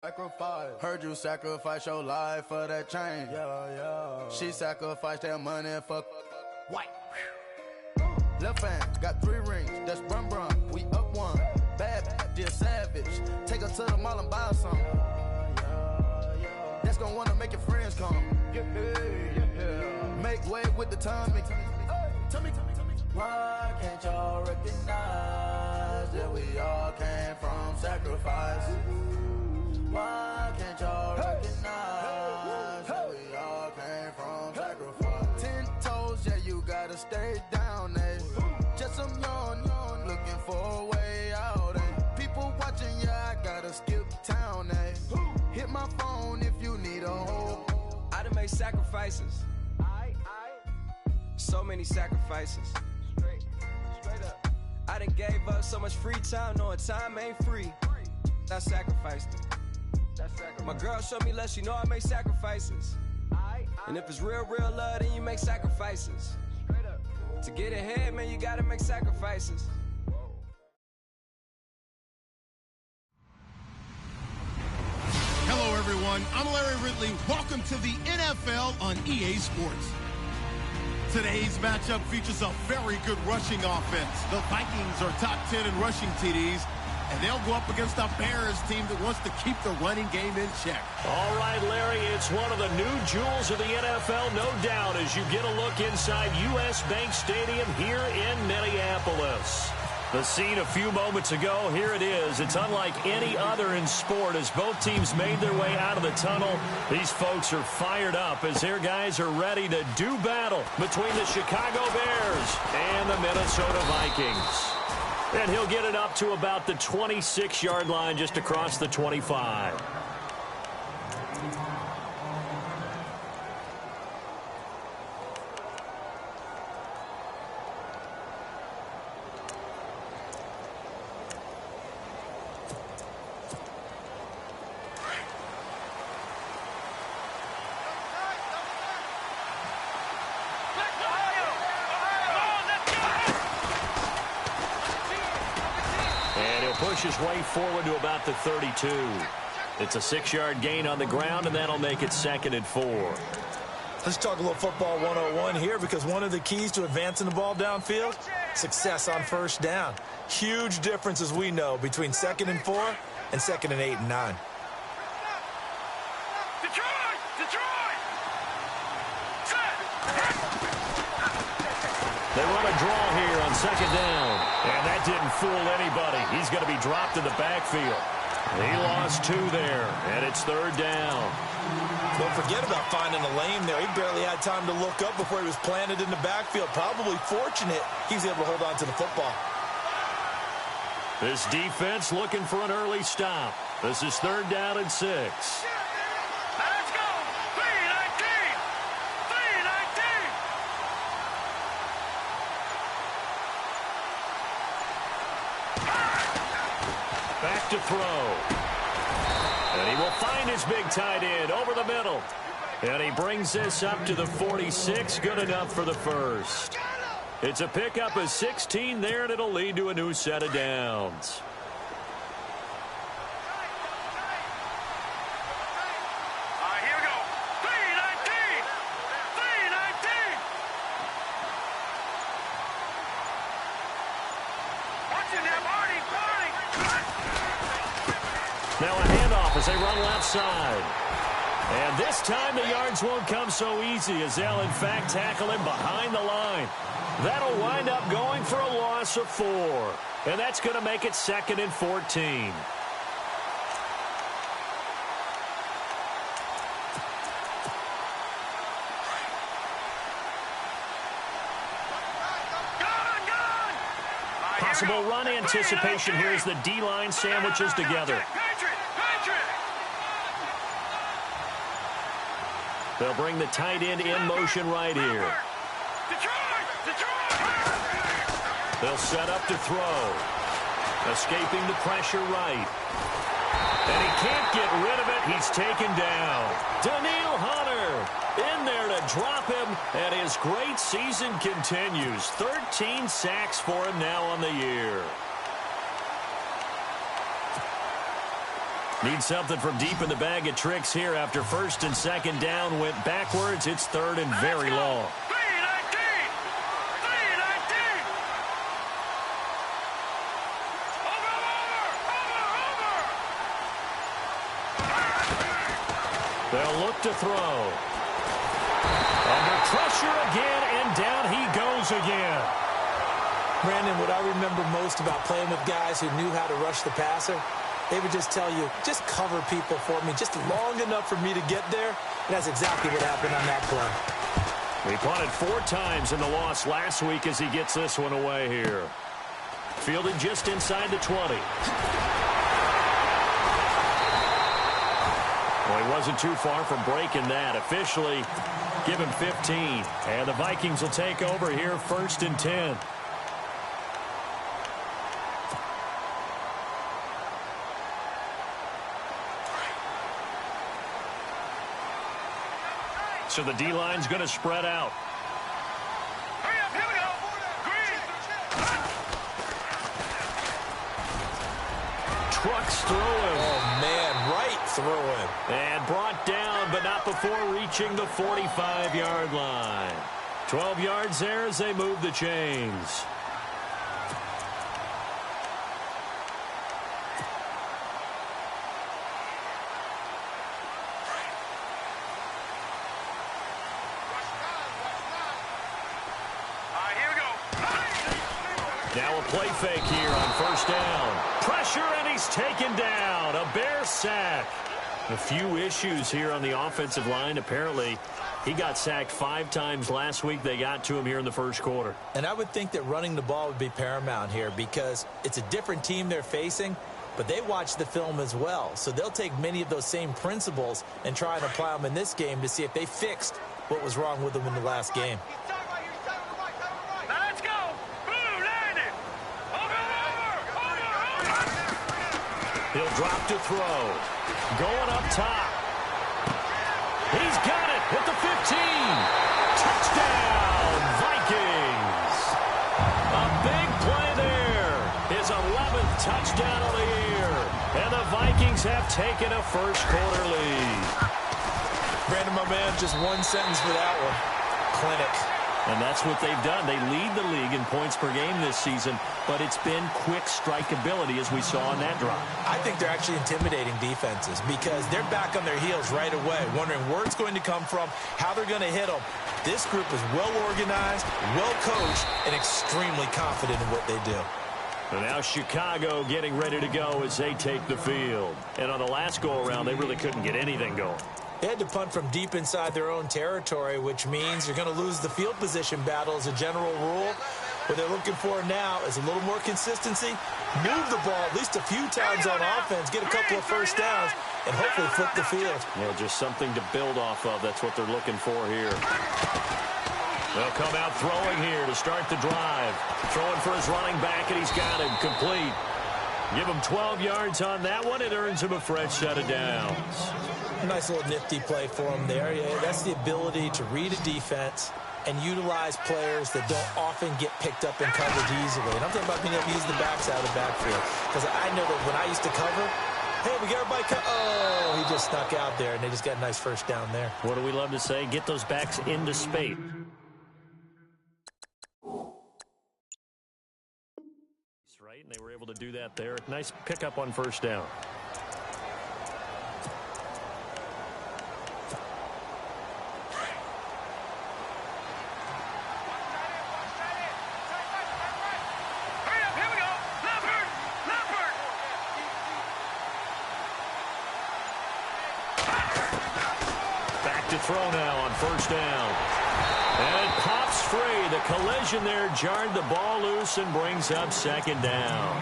Sacrifice. Heard you sacrifice your life for that chain. Yeah. She sacrificed that money for white. Left hand got 3 rings. That's brum brum. We up one. Bad, dear savage. Take her to the mall and buy some. That's gonna wanna make your friends come. Make way with the timing. Tell me. Why can't y'all recognize that we all came from sacrifice? Why can't y'all recognize that we all came from sacrifice? 10 toes, yeah, you gotta stay down, eh? Just some yawn, looking for a way out, eh? People watching, yeah, I gotta skip town, eh? Hit my phone if you need a hole. I done made sacrifices. So many sacrifices. Straight up. I done gave up so much free time, knowing time ain't free. I sacrificed it. My girl showed me love, she know I make sacrifices. And if it's real love, then you make sacrifices. To get ahead, man, you gotta make sacrifices. Hello, everyone. I'm Larry Ridley. Welcome to the NFL on EA Sports. Today's matchup features a very good rushing offense. The Vikings are top 10 in rushing TDs, and they'll go up against a Bears team that wants to keep the running game in check. All right, Larry, it's one of the new jewels of the NFL, no doubt, as you get a look inside U.S. Bank Stadium here in Minneapolis. The scene a few moments ago, here it is. It's unlike any other in sport as both teams made their way out of the tunnel. These folks are fired up as their guys are ready to do battle between the Chicago Bears and the Minnesota Vikings. And he'll get it up to about the 26-yard line just across the 25. Push his way forward to about the 32. It's a 6-yard gain on the ground, and that'll make it 2nd and 4. Let's talk a little football 101 here, because one of the keys to advancing the ball downfield, success on first down. Huge difference, as we know, between 2nd and 4 and 2nd and 8 and 9. They run a draw here on 2nd down. And that didn't fool anybody. He's going to be dropped in the backfield. He lost 2 there, and it's 3rd down. Don't forget about finding a lane there. He barely had time to look up before he was planted in the backfield. Probably fortunate he was able to hold on to the football. This defense looking for an early stop. This is 3rd down and 6. Back to throw. And he will find his big tight end over the middle. And he brings this up to the 46. Good enough for the first. It's a pickup of 16 there, and it'll lead to a new set of downs. Now a handoff as they run left side. And this time the yards won't come so easy as they'll in fact tackle him behind the line. That'll wind up going for a loss of 4. And that's going to make it 2nd and 14. Possible run anticipation here as the D-line sandwiches together. They'll bring the tight end in motion right here. They'll set up to throw. Escaping the pressure right. And he can't get rid of it. He's taken down. Daniil Hunter in there to drop him, and his great season continues. 13 sacks for him now on the year. Need something from deep in the bag of tricks here after first and second down went backwards. It's third and very long. They'll look to throw. Under pressure again, and down he goes again. Brandon, what I remember most about playing with guys who knew how to rush the passer, they would just tell you, just cover people for me, just long enough for me to get there. And that's exactly what happened on that play. He punted 4 times in the loss last week as he gets this one away here. Fielded just inside the 20. Well, he wasn't too far from breaking that. Officially, give him 15. And the Vikings will take over here first and 10. So the D-line's going to spread out. Hurry up, here we go. Green. Trucks through him. Oh, man, right through him. And brought down, but not before reaching the 45-yard line. 12 yards there as they move the chains. Now a play fake here on first down. Pressure, and he's taken down. A Bear sack. A few issues here on the offensive line. Apparently, he got sacked 5 times last week. They got to him here in the first quarter. And I would think that running the ball would be paramount here because it's a different team they're facing, but they watch the film as well. So they'll take many of those same principles and try and apply them in this game to see if they fixed what was wrong with them in the last game. He'll drop to throw. Going up top. He's got it at the 15. Touchdown, Vikings. A big play there. His 11th touchdown of the year. And the Vikings have taken a first-quarter lead. Brandon, my man, just one sentence for that one. Clinic. And that's what they've done. They lead the league in points per game this season, but it's been quick strikeability as we saw on that drive. I think they're actually intimidating defenses because they're back on their heels right away, wondering where it's going to come from, how they're going to hit them. This group is well organized, well coached, and extremely confident in what they do. And now Chicago getting ready to go as they take the field. And on the last go-around, they really couldn't get anything going. They had to punt from deep inside their own territory, which means you're going to lose the field position battle as a general rule. What they're looking for now is a little more consistency, move the ball at least a few times on offense, get a couple of first downs, and hopefully flip the field. Yeah, just something to build off of. That's what they're looking for here. They'll come out throwing here to start the drive. Throwing for his running back, and he's got him complete. Give him 12 yards on that one. It earns him a fresh set of downs. Nice little nifty play for him there. Yeah, that's the ability to read a defense and utilize players that don't often get picked up in coverage easily. And I'm talking about being able to use the backs out of the backfield. Because I know that when I used to cover, hey, we got everybody oh, he just snuck out there, and they just got a nice first down there. What do we love to say? Get those backs into space. Right, and they were able to do that there. Nice pickup on first down. To throw now on first down. And it pops free. The collision there jarred the ball loose and brings up second down.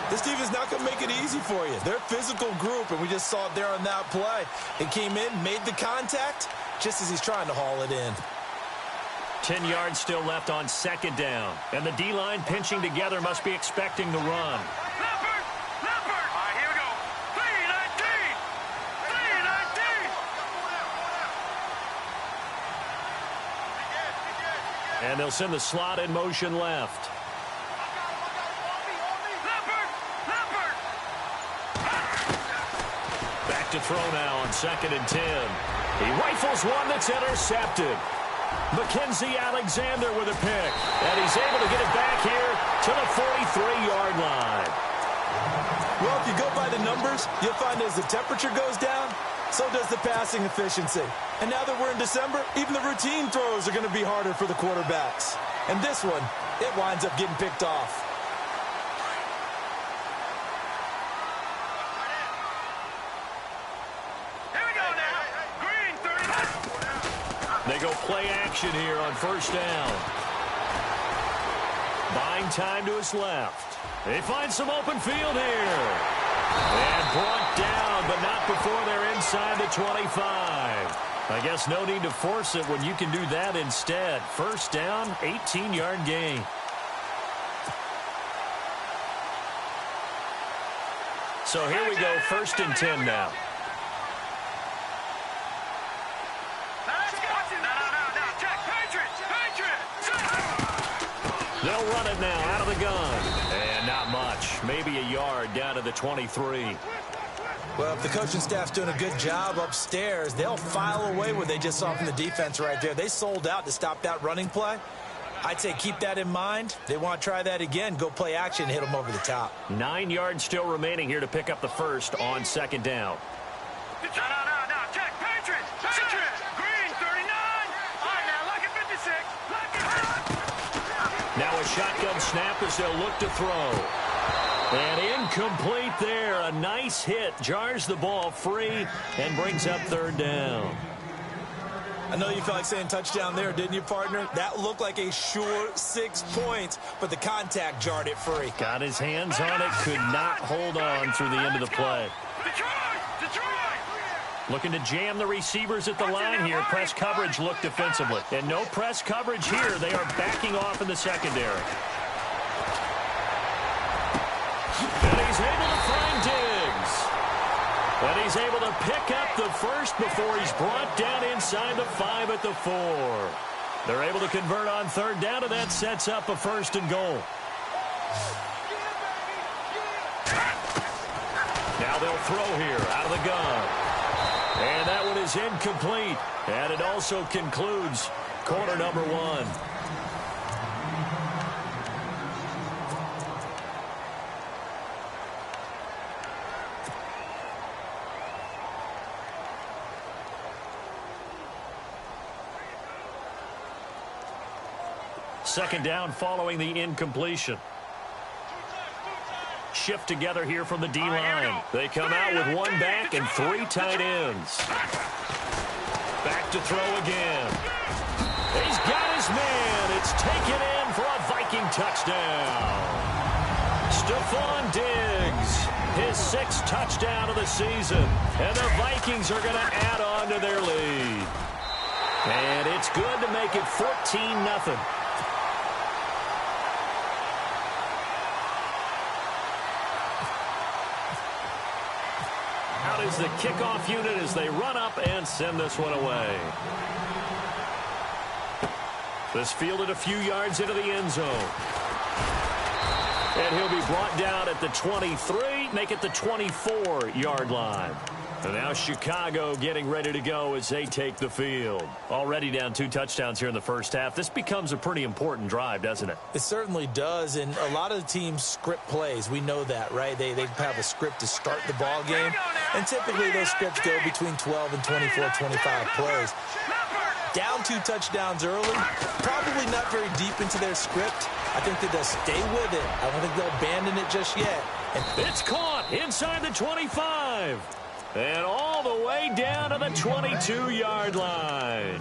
This team is not going to make it easy for you. They're a physical group, and we just saw it there on that play. It came in, made the contact, just as he's trying to haul it in. 10 yards still left on second down. And the D-line pinching together must be expecting the run. And they'll send the slot in motion left. to throw now on 2nd and 10. He rifles one that's intercepted. Mackenzie Alexander with a pick. And he's able to get it back here to the 43-yard line. Well, if you go by the numbers, you'll find as the temperature goes down, so does the passing efficiency. And now that we're in December, even the routine throws are going to be harder for the quarterbacks. And this one, it winds up getting picked off. Here we go now. Green, 30. They go play action here on 1st down. Buying time to his left. They find some open field here. And brought down, but not before they're inside the 25. I guess no need to force it when you can do that instead. 1st down, 18-yard gain. So here we go, 1st and 10 now. They'll run it now out of the gun. And not much. Maybe a yard down to the 23. Well, if the coaching staff's doing a good job upstairs, they'll file away what they just saw from the defense right there. They sold out to stop that running play. I'd say keep that in mind. They want to try that again. Go play action, hit them over the top. 9 yards still remaining here to pick up the first on 2nd down. No, check, Patriots. Green, 39. All right, now, look at 56. Now a shotgun snap as they'll look to throw. And incomplete there. A nice hit. Jars the ball free and brings up 3rd down. I know you felt like saying touchdown there, didn't you, partner? That looked like a sure 6 points, but the contact jarred it free. Got his hands on it. Could not hold on through the end of the play. Detroit! Looking to jam the receivers at the line here. Press coverage look defensively. And no press coverage here. They are backing off in the secondary. And he's able to find Diggs. And he's able to pick up the first before he's brought down inside the 5 at the 4. They're able to convert on 3rd down, and that sets up a 1st and goal. Now they'll throw here out of the gun. And that one is incomplete. And it also concludes quarter number 1. Second down following the incompletion. Shift together here from the D-line. They come out with 1 back and 3 tight ends. Back to throw again. He's got his man. It's taken in for a Viking touchdown. Stephon Diggs, his 6th touchdown of the season. And the Vikings are going to add on to their lead. And it's good to make it 14-0. Out is the kickoff unit as they run up and send this one away. This fielded a few yards into the end zone. And he'll be brought down at the 23, make it the 24-yard line. And now Chicago getting ready to go as they take the field. Already down 2 touchdowns here in the first half. This becomes a pretty important drive, doesn't it? It certainly does, and a lot of the teams script plays. We know that, right? They have a script to start the ball game, and typically those scripts go between 12 and 24, 25 plays. Down 2 touchdowns early, probably not very deep into their script. I think that they'll stay with it. I don't think they'll abandon it just yet. And it's caught inside the 25. And all the way down to the 22-yard line.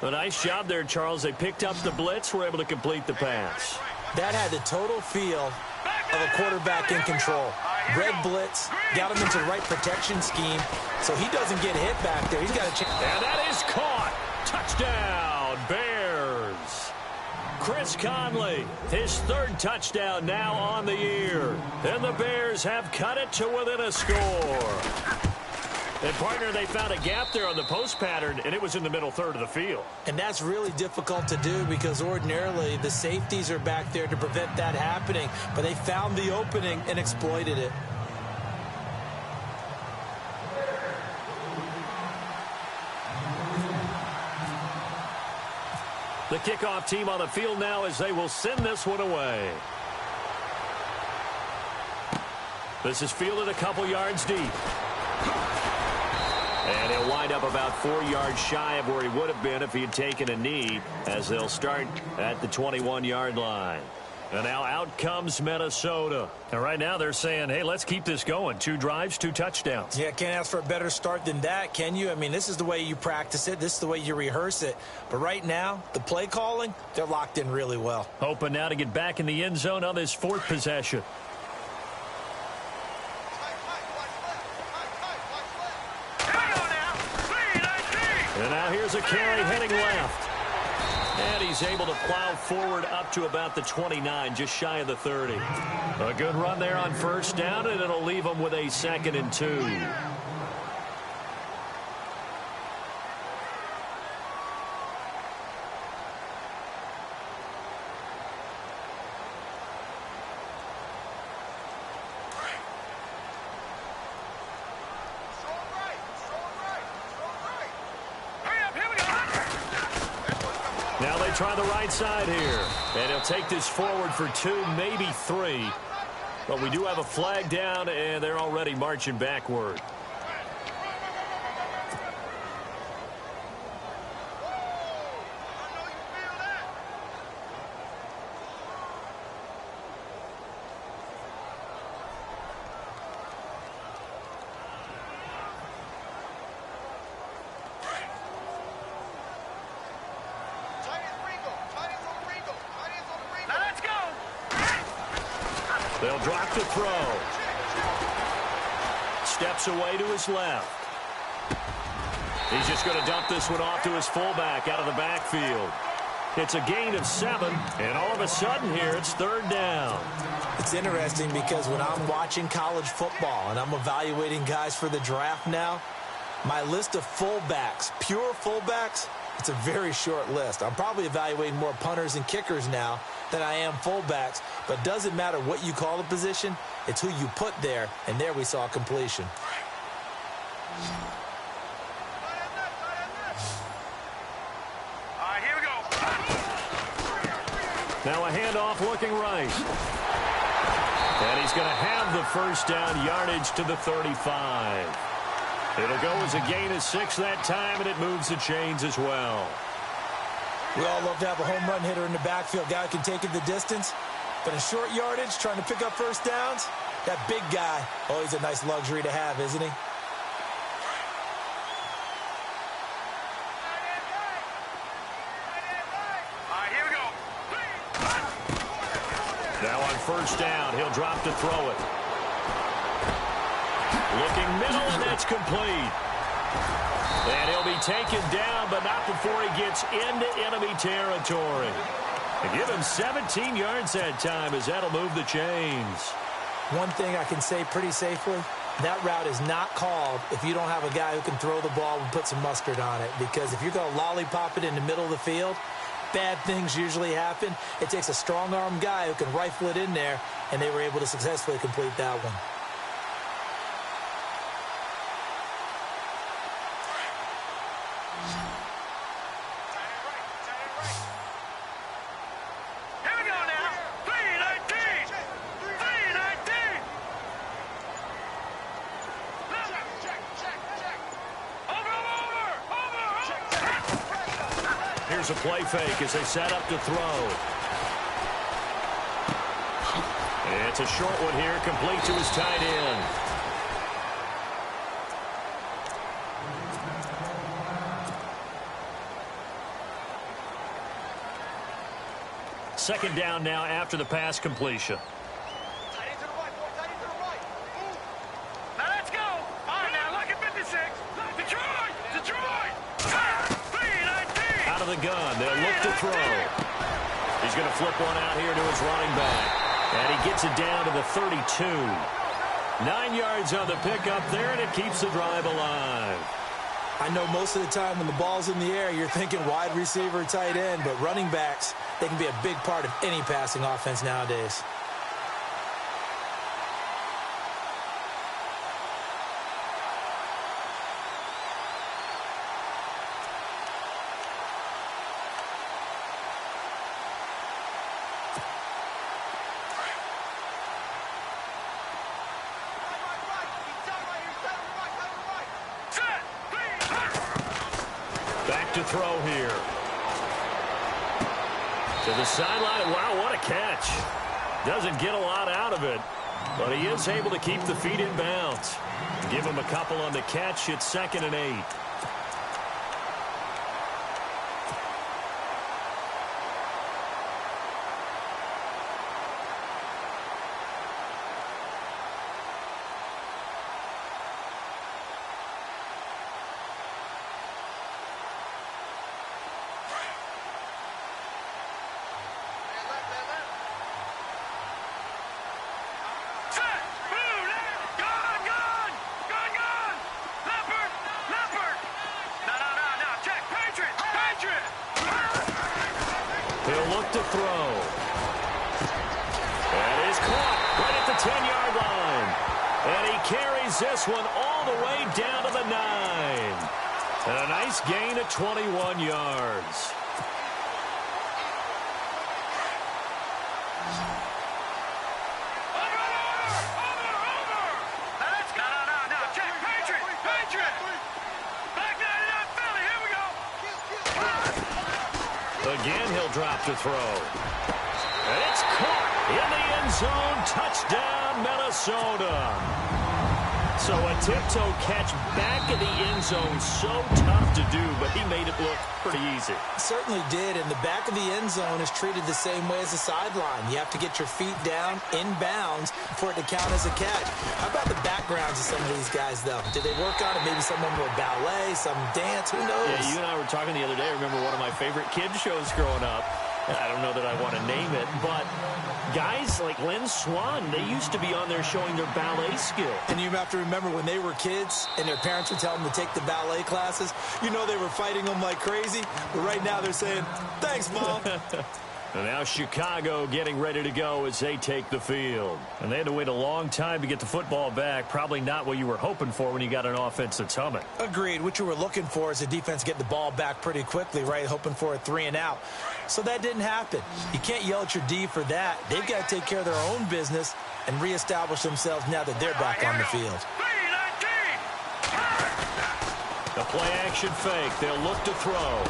A nice job there, Charles. They picked up the blitz, were able to complete the pass. That had the total feel of a quarterback in control. Red blitz, got him into the right protection scheme, so he doesn't get hit back there. He's got a chance. And that is caught. Touchdown, Bears. Chris Conley, his 3rd touchdown now on the year. And the Bears have cut it to within a score. And, partner, they found a gap there on the post pattern, and it was in the middle 3rd of the field. And that's really difficult to do because ordinarily the safeties are back there to prevent that happening. But they found the opening and exploited it. The kickoff team on the field now as they will send this one away. This is fielded a couple yards deep. And he'll wind up about 4 yards shy of where he would have been if he had taken a knee, as they'll start at the 21-yard line. And now out comes Minnesota. And right now they're saying, hey, let's keep this going. 2 drives, 2 touchdowns. Yeah, can't ask for a better start than that, can you? I mean, this is the way you practice it. This is the way you rehearse it. But right now, the play calling, they're locked in really well. Hoping now to get back in the end zone on this 4th possession. And now here's a carry heading left. And he's able to plow forward up to about the 29, just shy of the 30. A good run there on first down, and it'll leave him with a 2nd and 2. Now they try the right side here. And he'll take this forward for 2, maybe 3. But we do have a flag down, and they're already marching backward. They'll drop the throw. Steps away to his left. He's just going to dump this one off to his fullback out of the backfield. It's a gain of 7, and all of a sudden here it's 3rd down. It's interesting because when I'm watching college football and I'm evaluating guys for the draft now, my list of fullbacks, pure fullbacks, it's a very short list. I'm probably evaluating more punters and kickers now than I am fullbacks, but doesn't matter what you call the position, it's who you put there, and there we saw completion. All right, here we go. Now a handoff looking right. And he's going to have the first down, yardage to the 35. It'll go as a gain of 6 that time, and it moves the chains as well. We all love to have a home run hitter in the backfield, guy who can take it the distance. But in short yardage, trying to pick up first downs, that big guy, oh, he's a nice luxury to have, isn't he? All right, here we go. Now on first down, he'll drop to throw it. Looking middle, and that's complete. And he'll be taken down, but not before he gets into enemy territory. And give him 17 yards that time, as that'll move the chains. One thing I can say pretty safely, that route is not called if you don't have a guy who can throw the ball and put some mustard on it. Because if you're going to lollipop it in the middle of the field, bad things usually happen. It takes a strong-arm guy who can rifle it in there, and they were able to successfully complete that one. Here's a play fake as they set up to throw. It's a short one here, complete to his tight end. Second down now after the pass completion. Now let's go. All right, now look at 56. Detroit. Out of the gun, they'll look to throw. He's going to flip one out here to his running back. And he gets it down to the 32. 9 yards on the pickup there, and it keeps the drive alive. I know most of the time when the ball's in the air, you're thinking wide receiver, tight end, but running backs, they can be a big part of any passing offense nowadays. to throw here. To the sideline. Wow, what a catch. Doesn't get a lot out of it, but he is able to keep the feet in bounds. Give him a couple on the catch. It's 2nd and 8. He'll look to throw. And is caught right at the 10-yard line. And he carries this one all the way down to the 9. And a nice gain of 21 yards. Again, he'll drop to throw. And it's caught in the end zone. Touchdown, Minnesota. So a tiptoe catch back in the end zone, so tough to do, but he made it look pretty easy. Certainly did, and the back of the end zone is treated the same way as the sideline. You have to get your feet down in bounds for it to count as a catch. How about the backgrounds of some of these guys, though? Did they work on it? Maybe some of them were ballet, some dance, who knows? Yeah, you and I were talking the other day. I remember one of my favorite kids shows growing up. I don't know that I want to name it, but guys like Lynn Swan, they used to be on there showing their ballet skill. And you have to remember when they were kids and their parents would tell them to take the ballet classes, you know they were fighting them like crazy. But right now they're saying, thanks, Mom. And now Chicago getting ready to go as they take the field. And they had to wait a long time to get the football back. Probably not what you were hoping for when you got an offense that's humming. Agreed. What you were looking for is the defense getting the ball back pretty quickly, right? Hoping for a 3 and out. So that didn't happen. You can't yell at your D for that. They've got to take care of their own business and reestablish themselves now that they're back on the field. The play action fake. They'll look to throw.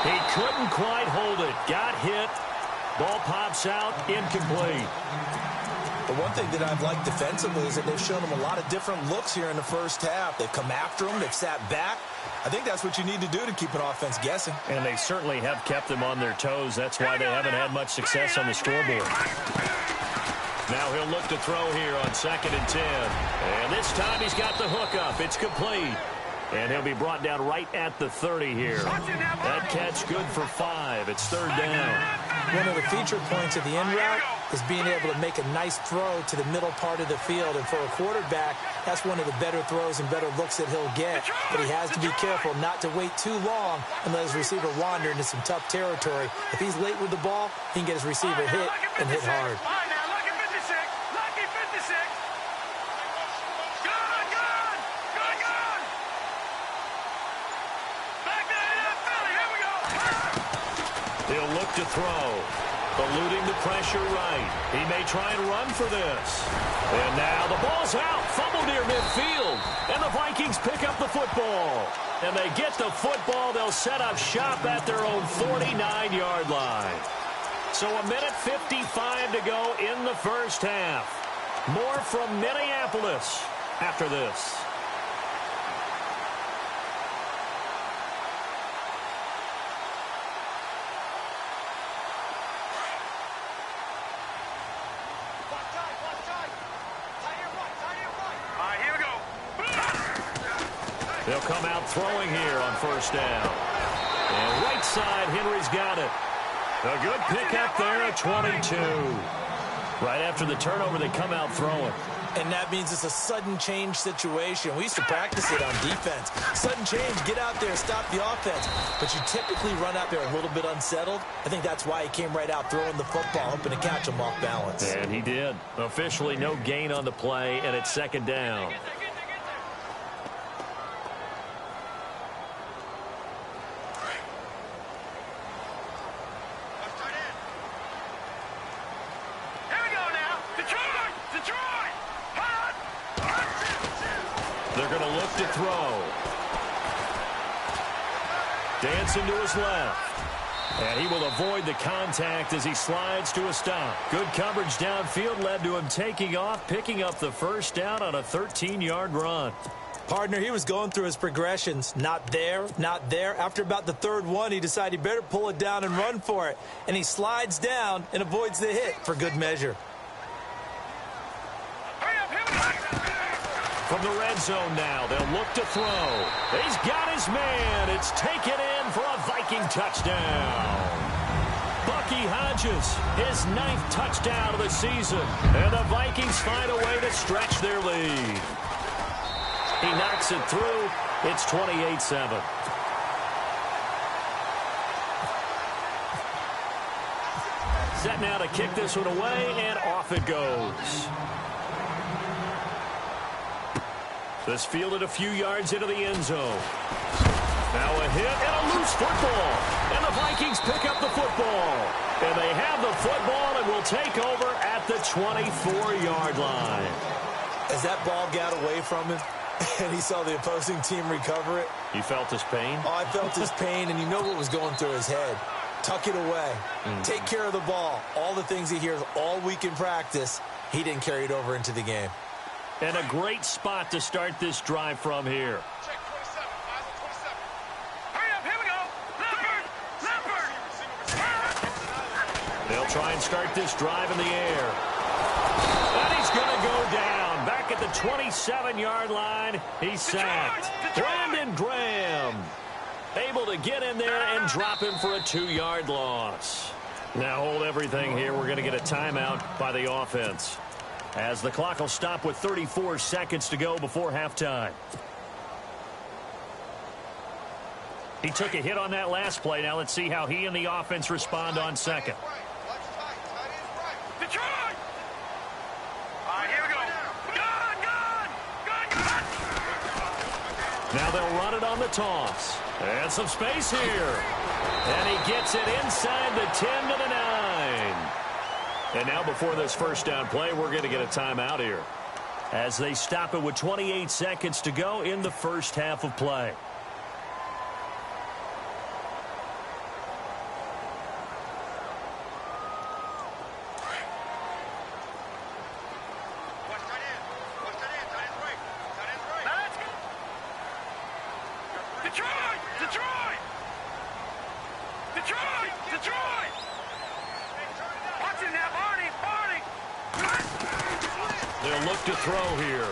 He couldn't quite hold it. Got hit. Ball pops out. Incomplete. The one thing that I've liked defensively is that they've shown them a lot of different looks here in the first half. They've come after them. They've sat back. I think that's what you need to do to keep an offense guessing. And they certainly have kept them on their toes. That's why they haven't had much success on the scoreboard. Now he'll look to throw here on 2nd and 10. And this time he's got the hook up. It's complete. And he'll be brought down right at the 30 here. That catch good for 5. It's 3rd down. One of the feature points of the in route is being able to make a nice throw to the middle part of the field. And for a quarterback, that's one of the better throws and better looks that he'll get. But he has to be careful not to wait too long and let his receiver wander into some tough territory. If he's late with the ball, he can get his receiver hit and hit hard. He'll look to throw. Eluding the pressure right. He may try and run for this. And now the ball's out. Fumble near midfield. And the Vikings pick up the football. And they get the football. They'll set up shop at their own 49-yard line. So 1:55 to go in the first half. More from Minneapolis after this. They'll come out throwing here on 1st down. And right side, Henry's got it. A good pickup there at 22. Right after the turnover, they come out throwing. And that means it's a sudden change situation. We used to practice it on defense. Sudden change, get out there, stop the offense. But you typically run out there a little bit unsettled. I think that's why he came right out throwing the football, hoping to catch him off balance. And he did. Officially no gain on the play, and it's 2nd down. They're going to look to throw. Dancing to his left. And he will avoid the contact as he slides to a stop. Good coverage downfield led to him taking off, picking up the first down on a 13-yard run. Partner, he was going through his progressions. Not there, not there. After about the third one, he decided he better pull it down and run for it. And he slides down and avoids the hit for good measure. From the red zone now, they'll look to throw. He's got his man. It's taken in for a Viking touchdown. Bucky Hodges, his 9th touchdown of the season. And the Vikings find a way to stretch their lead. He knocks it through. It's 28-7. Set now to kick this one away, and off it goes. This fielded a few yards into the end zone. Now a hit and a loose football. And the Vikings pick up the football. And they have the football and will take over at the 24-yard line. As that ball got away from him, and he saw the opposing team recover it. You felt his pain? Oh, I felt his pain, and you know what was going through his head. Tuck it away. Take care of the ball. All the things he hears all week in practice, he didn't carry it over into the game. And a great spot to start this drive from here. Check 27. Eyes on 27. Hurry up. Here we go. Leopard. They'll try and start this drive in the air. And he's going to go down. Back at the 27-yard line, he's sacked. Brandon Graham able to get in there and drop him for a 2-yard loss. Now hold everything here. We're going to get a timeout by the offense, as the clock will stop with 34 seconds to go before halftime. He took a hit on that last play. Now let's see how he and the offense respond on second. Detroit! All right, here we go. Gun! Now they'll run it on the toss. And some space here. And he gets it inside the 10 to the 9. And now before this first down play, we're going to get a timeout here, as they stop it with 28 seconds to go in the first half of play. Detroit! Watch it now, Barney! They'll look to throw here.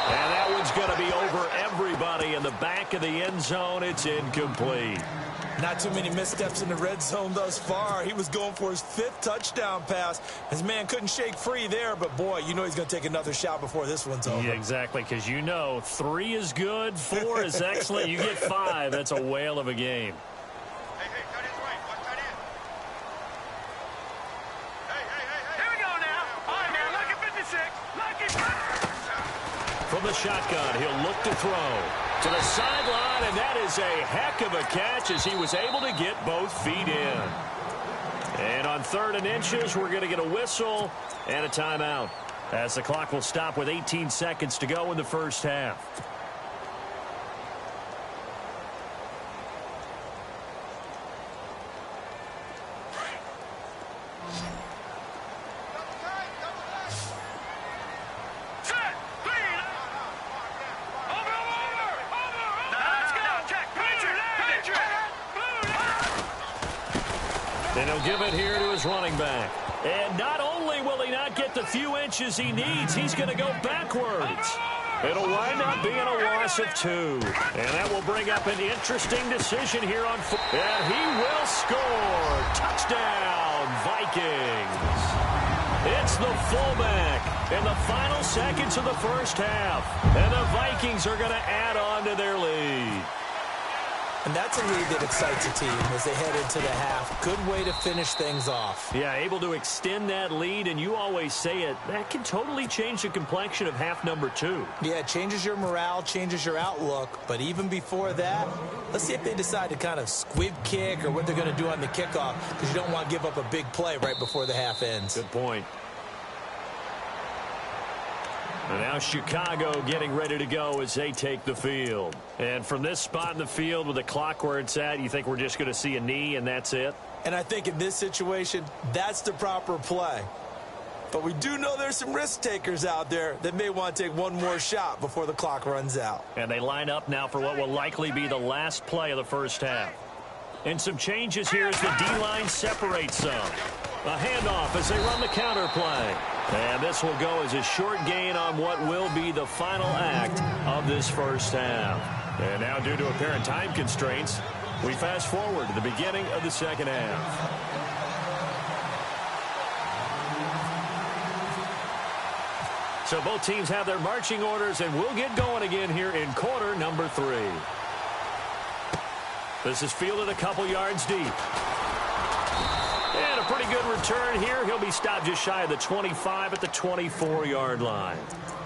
And that one's going to be over everybody in the back of the end zone. It's incomplete. Not too many missteps in the red zone thus far. He was going for his 5th touchdown pass. His man couldn't shake free there, but boy, you know he's going to take another shot before this one's over. Yeah, exactly, because you know 3 is good, 4 is excellent. You get 5, that's a whale of a game. Hey, tight end's right. Watch tight end. Hey. Here we go now. All right, now, look at 56. Look at... From the shotgun, he'll look to throw to the sideline, and that is a heck of a catch as he was able to get both feet in. And on 3rd and inches, we're going to get a whistle and a timeout, as the clock will stop with 18 seconds to go in the first half. And he'll give it here to his running back. And not only will he not get the few inches he needs, he's going to go backwards. It'll wind up being a loss of 2. And that will bring up an interesting decision here on foot. And he will score. Touchdown, Vikings. It's the fullback in the final seconds of the first half. And the Vikings are going to add on to their lead. And that's a lead that excites a team as they head into the half. Good way to finish things off. Yeah, able to extend that lead, and you always say it, that can totally change the complexion of half number 2. Yeah, it changes your morale, changes your outlook. But even before that, let's see if they decide to kind of squib kick or what they're going to do on the kickoff, because you don't want to give up a big play right before the half ends. Good point. And now Chicago getting ready to go as they take the field. And from this spot in the field with the clock where it's at, you think we're just going to see a knee and that's it? And I think in this situation, that's the proper play. But we do know there's some risk takers out there that may want to take one more shot before the clock runs out. And they line up now for what will likely be the last play of the first half. And some changes here as the D-line separates some. A handoff as they run the counter play. And this will go as a short gain on what will be the final act of this first half. And now, due to apparent time constraints, we fast forward to the beginning of the second half. So both teams have their marching orders, and we'll get going again here in quarter number 3. This is fielded a couple yards deep. And a pretty good return here. He'll be stopped just shy of the 25 at the 24-yard line.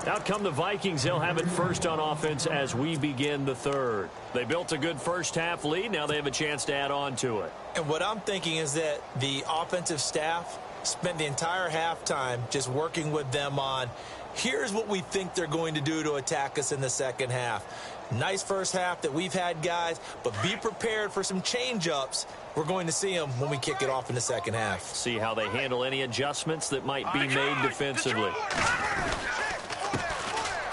Out come the Vikings. They'll have it first on offense as we begin the third. They built a good first-half lead. Now they have a chance to add on to it. And what I'm thinking is that the offensive staff spent the entire halftime just working with them on, here's what we think they're going to do to attack us in the second half. Nice first half that we've had, guys, but be prepared for some change-ups. We're going to see them when we kick it off in the second half. See how they handle any adjustments that might be made defensively.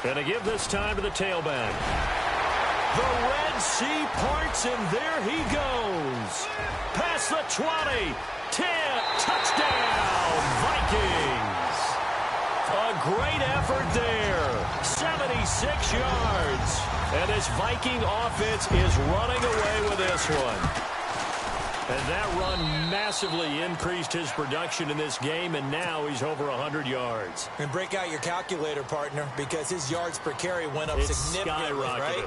And to give this time to the tailback. The Red Sea parts, and there he goes. Past the 20, 10, touchdown, Vikings. A great effort there. 76 yards. And this Viking offense is running away with this one. And that run massively increased his production in this game, and now he's over 100 yards. And break out your calculator, partner, because his yards per carry went up significantly, right?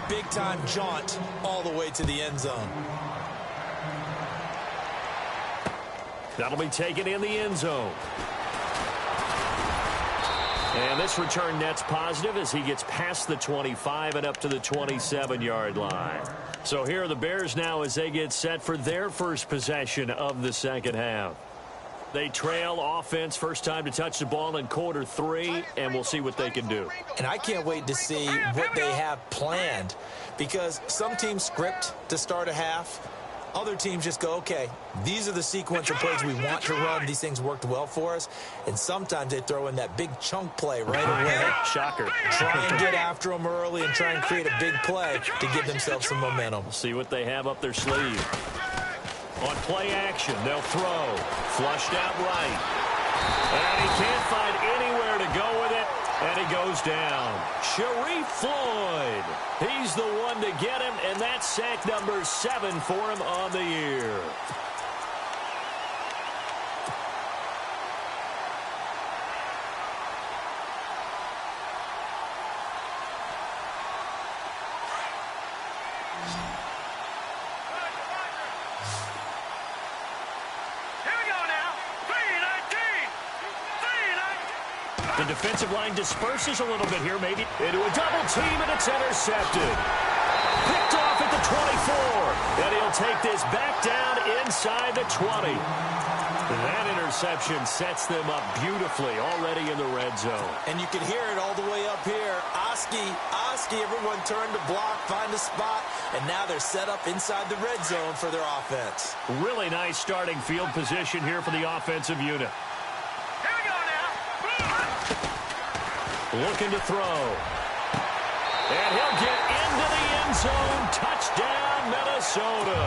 Big-time jaunt all the way to the end zone. That'll be taken in the end zone. And this return net's positive as he gets past the 25 and up to the 27-yard line. So here are the Bears now as they get set for their first possession of the second half. They trail offense, first time to touch the ball in quarter 3, and we'll see what they can do. And I can't wait to see what they have planned, because some teams script to start a half. Other teams just go, okay, these are the sequence of plays we want to run. These things worked well for us. And sometimes they throw in that big chunk play right away. Shocker. Try and get after them early and try and create a big play to give themselves some momentum. See what they have up their sleeve. On play action, they'll throw. Flushed out right. And he can't find anywhere to go with it. And he goes down. Sharif Floyd. He's the one to get him, and that's sack number 7 for him on the year. The defensive line disperses a little bit here, maybe into a double team, and it's intercepted. Picked off at the 24, and he'll take this back down inside the 20. That interception sets them up beautifully already in the red zone. And you can hear it all the way up here. Oski, everyone turned to block, find a spot, and now they're set up inside the red zone for their offense. Really nice starting field position here for the offensive unit. Looking to throw. And he'll get into the end zone. Touchdown, Minnesota.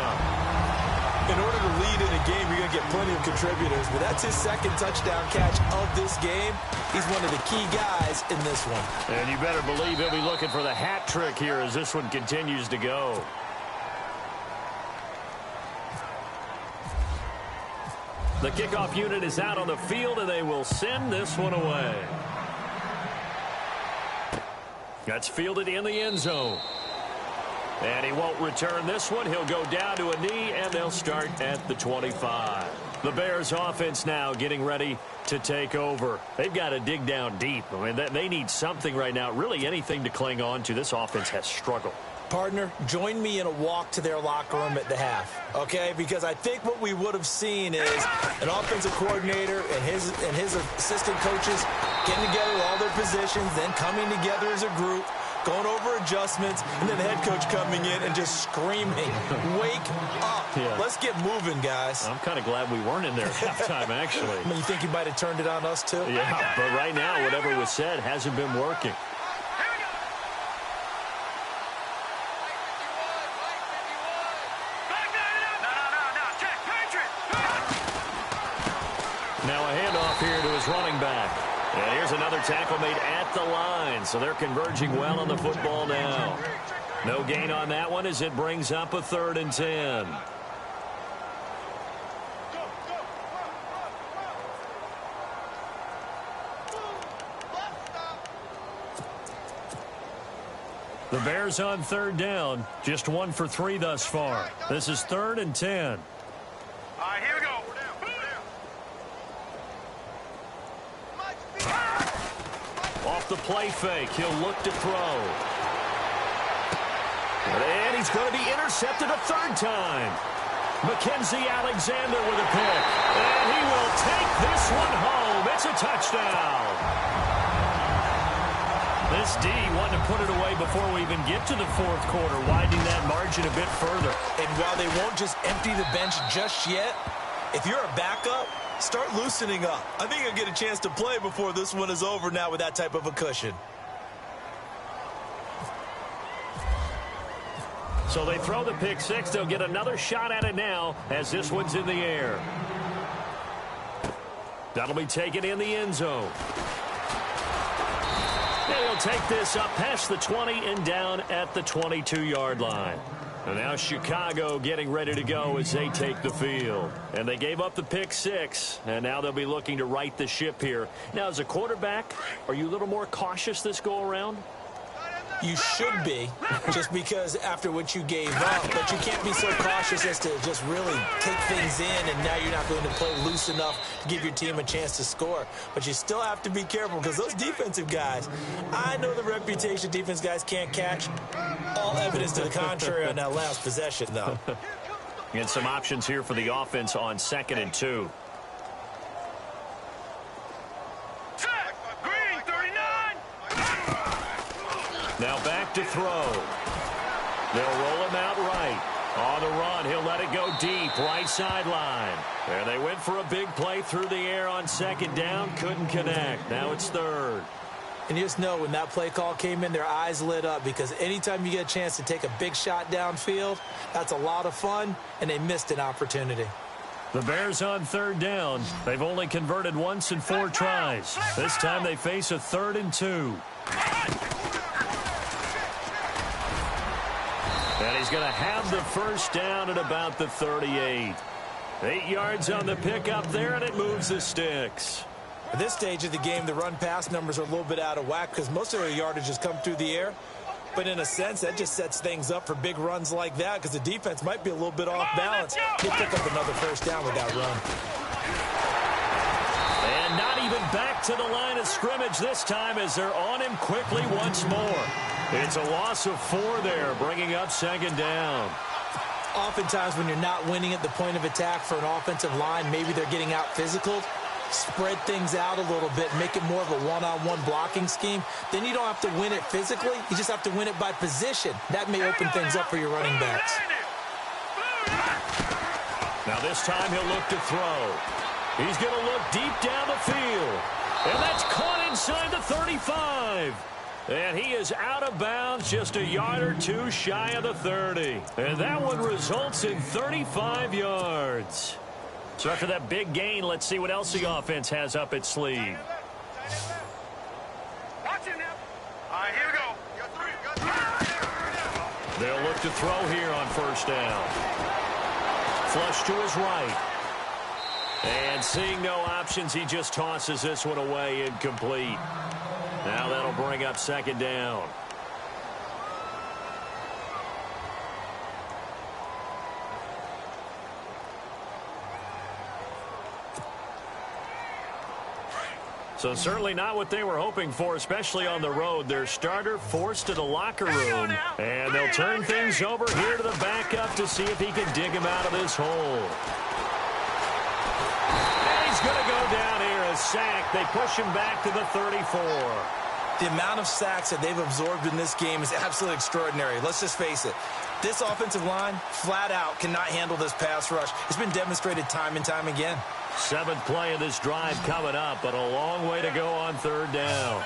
In order to lead in a game, you're going to get plenty of contributors, but that's his second touchdown catch of this game. He's one of the key guys in this one. And you better believe he'll be looking for the hat trick here as this one continues to go. The kickoff unit is out on the field, and they will send this one away. That's fielded in the end zone. And he won't return this one. He'll go down to a knee, and they'll start at the 25. The Bears offense now getting ready to to take over. They've got to dig down deep. I mean, they need something right now, really anything to cling on to. This offense has struggled. Partner, join me in a walk to their locker room at the half, okay? Because I think what we would have seen is an offensive coordinator and his assistant coaches getting together with all their positions, then coming together as a group, going over adjustments, and then the head coach coming in and just screaming, wake up. Yeah. Let's get moving, guys. I'm kind of glad we weren't in there at halftime, actually. You think you might have turned it on us, too? Yeah, but right now, whatever was said hasn't been working. Now a handoff here to his running back. And here's another tackle made at the line, so they're converging well on the football now. No gain on that one as it brings up a 3rd and 10. The Bears on 3rd down, just 1 for 3 thus far. This is 3rd and 10. All right, here we go. Off the play fake, he'll look to throw. And he's going to be intercepted a 3rd time. Mackenzie Alexander with a pick. And he will take this one home. It's a touchdown. This D wanted to put it away before we even get to the 4th quarter, widening that margin a bit further. And while they won't just empty the bench just yet, if you're a backup, start loosening up. I think you'll get a chance to play before this one is over now with that type of a cushion. So they throw the pick 6. They'll get another shot at it now as this one's in the air. That'll be taken in the end zone. And he'll take this up past the 20 and down at the 22-yard line. And now Chicago getting ready to go as they take the field. And they gave up the pick 6, and now they'll be looking to right the ship here. Now, as a quarterback, are you a little more cautious this go-around? You should be, just because after what you gave up, but you can't be so cautious as to just really take things in, and now you're not going to play loose enough to give your team a chance to score. But you still have to be careful, because those defensive guys, I know the reputation defense guys can't catch. All evidence to the contrary on that last possession, though. And some options here for the offense on 2nd and 2. Now back to throw. They'll roll him out right. On the run, he'll let it go deep, right sideline. And they went for a big play through the air on 2nd down, couldn't connect. Now it's 3rd. And you just know when that play call came in, their eyes lit up, because anytime you get a chance to take a big shot downfield, that's a lot of fun, and they missed an opportunity. The Bears on 3rd down. They've only converted once in 4 tries. This time they face a 3rd and 2. And he's going to have the first down at about the 38. 8 yards on the pickup there, and it moves the sticks. At this stage of the game, the run-pass numbers are a little bit out of whack because most of their yardage has come through the air. But in a sense, that just sets things up for big runs like that because the defense might be a little bit off balance. He'll pick up another first down with that run. And not even back to the line of scrimmage this time as they're on him quickly once more. It's a loss of 4 there, bringing up 2nd down. Oftentimes when you're not winning at the point of attack for an offensive line, maybe they're getting out physical. Spread things out a little bit, make it more of a one-on-one blocking scheme. Then you don't have to win it physically. You just have to win it by position. That may open things up for your running backs. Now this time he'll look to throw. He's going to look deep down the field. And that's caught inside the 35. And he is out of bounds just a yard or 2 shy of the 30. And that one results in 35 yards. So after that big gain, let's see what else the offense has up its sleeve. Watch him now. All right, here we go. They'll look to throw here on 1st down. Flush to his right. And seeing no options, he just tosses this one away incomplete. Now that'll bring up 2nd down. So certainly not what they were hoping for, especially on the road. Their starter forced to the locker room. And they'll turn things over here to the backup to see if he can dig him out of this hole. And he's going to go down here, a sack. They push him back to the 34. The amount of sacks that they've absorbed in this game is absolutely extraordinary. Let's just face it. This offensive line, flat out, cannot handle this pass rush. It's been demonstrated time and time again. 7th play of this drive coming up, but a long way to go on 3rd down.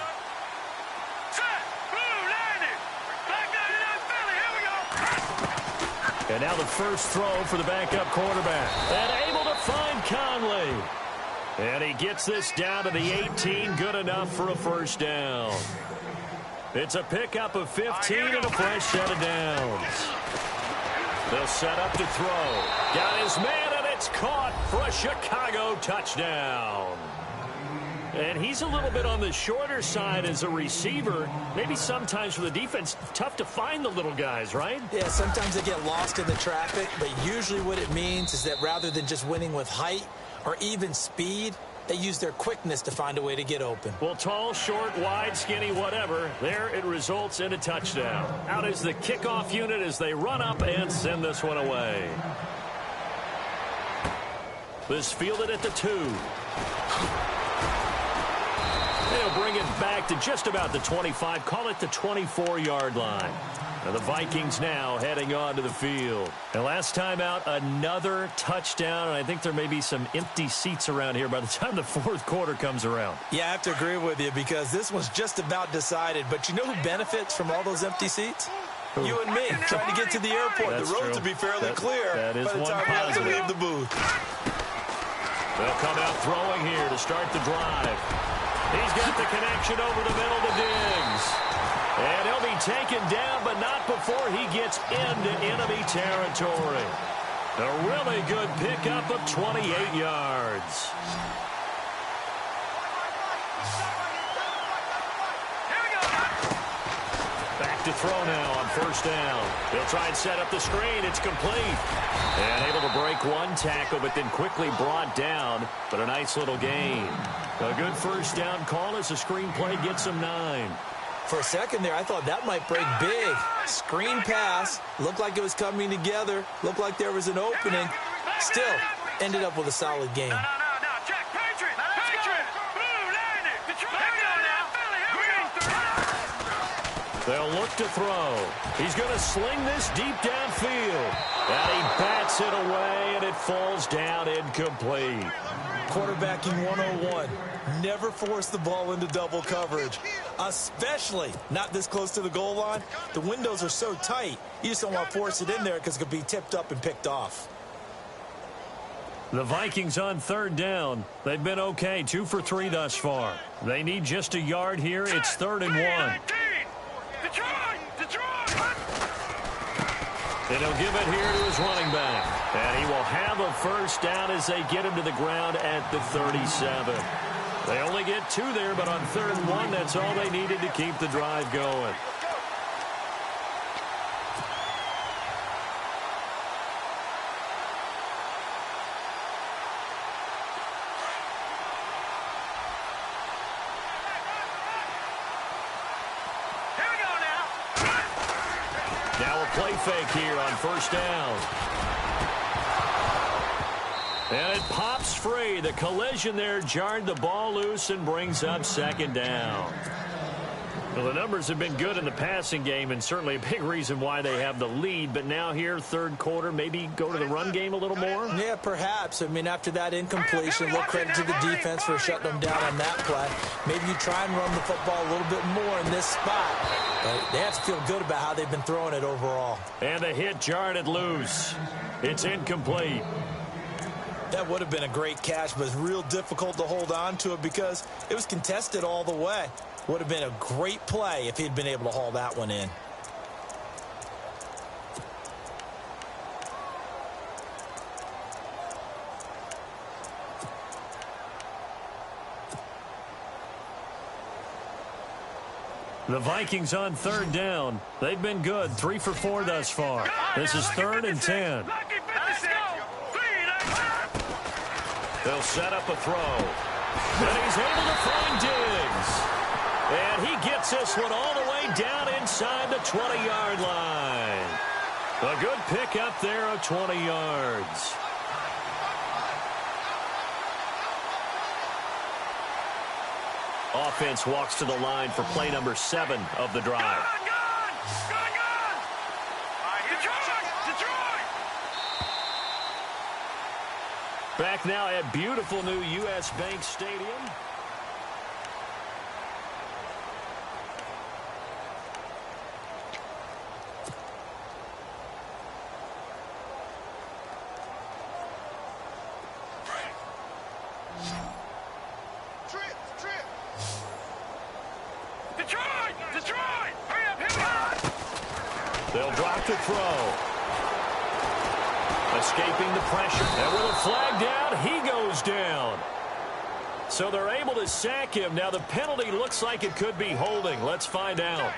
And now the first throw for the backup quarterback. And able to find Conley. And he gets this down to the 18, good enough for a first down. It's a pickup of 15 and a fresh set of downs. They'll set up to throw. Got his man, and it's caught for a Chicago touchdown. And he's a little bit on the shorter side as a receiver. Maybe sometimes for the defense, tough to find the little guys, right? Yeah, sometimes they get lost in the traffic, but usually what it means is that rather than just winning with height or even speed, they use their quickness to find a way to get open. Well, tall, short, wide, skinny, whatever, there it results in a touchdown. Out is the kickoff unit as they run up and send this one away. This fielded at the 2. They'll bring it back to just about the 25, call it the 24-yard line. And the Vikings now heading onto the field. And last time out, another touchdown, and I think there may be some empty seats around here by the time the 4th quarter comes around. Yeah, I have to agree with you because this one's just about decided. But you know who benefits from all those empty seats? You and me, trying to get to the airport. That's the roads true. will be fairly clear that is by the one time we have to positive. leave the booth. They'll come out throwing here to start the drive. He's got the connection over the middle to Diggs. And he'll be taken down, but not before he gets into enemy territory. A really good pickup of 28 yards. Back to throw now on 1st down. They'll try and set up the screen. It's complete. And able to break one tackle, but then quickly brought down. But a nice little gain. A good 1st down call as the screen play gets him 9. For a second there, I thought that might break big. Screen pass. Looked like it was coming together. Looked like there was an opening. Still, ended up with a solid game. No, check, Patriot! Blue, landing! They'll look to throw. He's going to sling this deep downfield. And he bats it away, and it falls down incomplete. Quarterbacking 101. Never force the ball into double coverage, especially not this close to the goal line. The windows are so tight, you just don't want to force it in there because it could be tipped up and picked off. The Vikings on 3rd down. They've been okay, 2 for 3 thus far. They need just a yard here. It's 3rd and 1. And he'll give it here to his running back. And he will have a first down as they get him to the ground at the 37. They only get 2 there, but on 3rd and 1, that's all they needed to keep the drive going. Now a play fake here on 1st down. And it pops free. The collision there jarred the ball loose and brings up 2nd down. Well, the numbers have been good in the passing game and certainly a big reason why they have the lead. But now here, 3rd quarter, maybe go to the run game a little more? Yeah, perhaps. I mean, after that incompletion, a little credit to the defense for shutting them down on that play. Maybe you try and run the football a little bit more in this spot. But they have to feel good about how they've been throwing it overall. And the hit jarred it loose. It's incomplete. That would have been a great catch, but it's real difficult to hold on to it because it was contested all the way. Would have been a great play if he'd been able to haul that one in. The Vikings on 3rd down. They've been good, 3 for 4 thus far. This is 3rd and 10. Let's go! They'll set up a throw. And he's able to find Diggs. And he gets this one all the way down inside the 20-yard line. A good pick up there of 20 yards. Offense walks to the line for play number 7 of the drive. Back now at beautiful new U.S. Bank Stadium. They'll drop to throw. Escaping the pressure. And with a flag down, he goes down. So they're able to sack him. Now the penalty looks like it could be holding. Let's find out.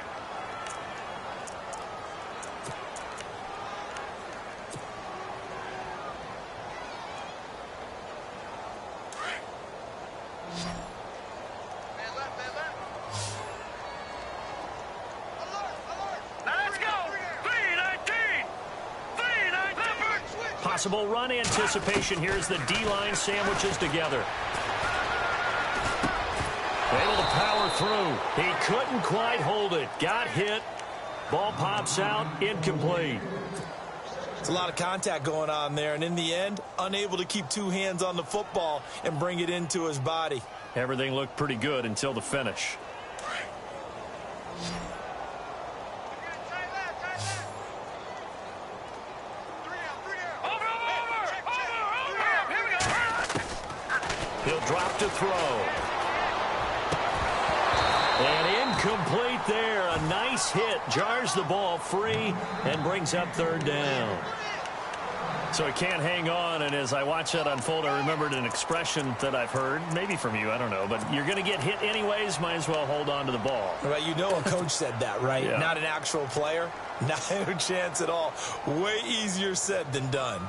Possible run anticipation here as the D-line sandwiches together. Able to power through. He couldn't quite hold it. Got hit. Ball pops out. Incomplete. It's a lot of contact going on there, and in the end, unable to keep 2 hands on the football and bring it into his body. Everything looked pretty good until the finish. He'll drop to throw. And incomplete there. A nice hit. Jars the ball free and brings up 3rd down. So he can't hang on, and as I watch that unfold, I remembered an expression that I've heard, maybe from you, I don't know, but you're going to get hit anyways, might as well hold on to the ball. Right, you know a coach said that, right? Yeah. Not an actual player. Not a chance at all. Way easier said than done.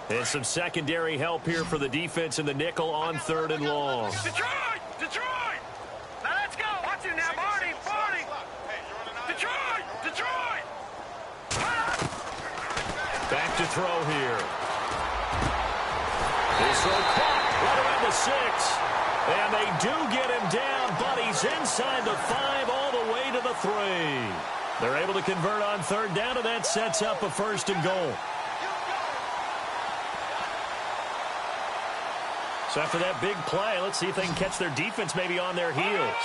And some secondary help here for the defense in the nickel on 3rd and long. Detroit! Detroit! Now let's go! Watch it now, Barney! Barney! Detroit! Detroit! Back to throw here. His throw caught right around the 6. And they do get him down, but he's inside the 5 all the way to the 3. They're able to convert on 3rd down, and that sets up a 1st and goal. So after that big play, let's see if they can catch their defense maybe on their heels.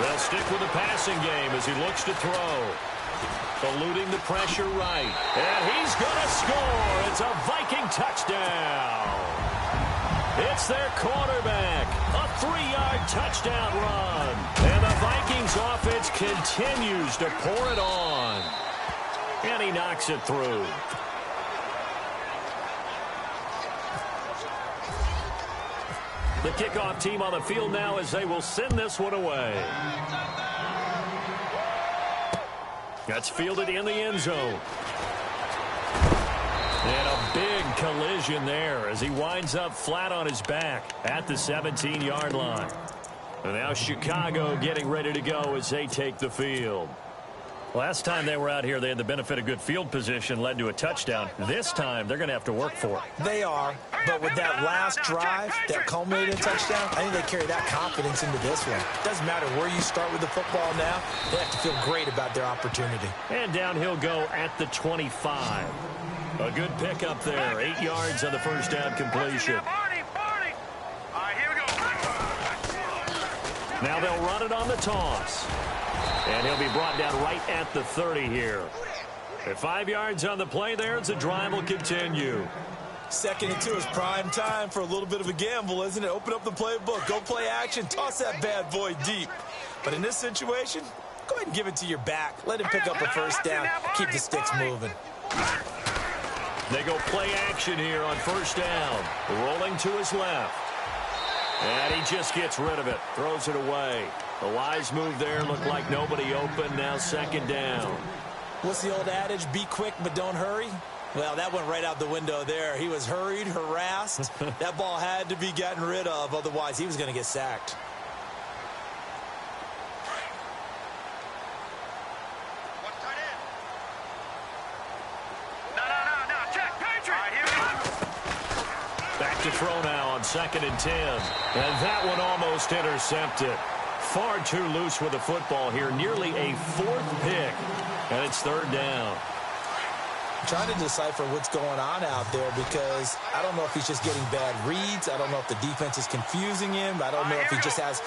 They'll stick with the passing game as he looks to throw. Eluding the pressure right. And he's going to score. It's a Viking touchdown. It's their quarterback. A 3-yard touchdown run. And the Vikings offense continues to pour it on. And he knocks it through. The kickoff team on the field now as they will send this one away. That's fielded in the end zone. And a big collision there as he winds up flat on his back at the 17-yard line. And now Chicago getting ready to go as they take the field. Last time they were out here, they had the benefit of good field position, led to a touchdown. This time, they're going to have to work for it. They are, but with that last drive that culminated in a touchdown, I think they carry that confidence into this one. Doesn't matter where you start with the football now, they have to feel great about their opportunity. And down he'll go at the 25. A good pickup there, 8 yards on the first down completion. Now they'll run it on the toss. And he'll be brought down right at the 30 here. At 5 yards on the play there, the drive will continue. 2nd and 2 is prime time for a little bit of a gamble, isn't it? Open up the playbook, go play action, toss that bad boy deep. But in this situation, go ahead and give it to your back. Let him pick up a 1st down, keep the sticks moving. They go play action here on 1st down. Rolling to his left. And he just gets rid of it, throws it away. The wise move there looked like nobody open, now 2nd down. What's the old adage? Be quick, but don't hurry. Well, that went right out the window there. He was hurried, harassed. That ball had to be gotten rid of. Otherwise, he was going to get sacked. Back to throw now on 2nd and 10. And that one almost intercepted. Far too loose with the football here. Nearly a 4th pick. And it's 3rd down. I'm trying to decipher what's going on out there because I don't know if he's just getting bad reads. I don't know if the defense is confusing him. I don't know if he just has,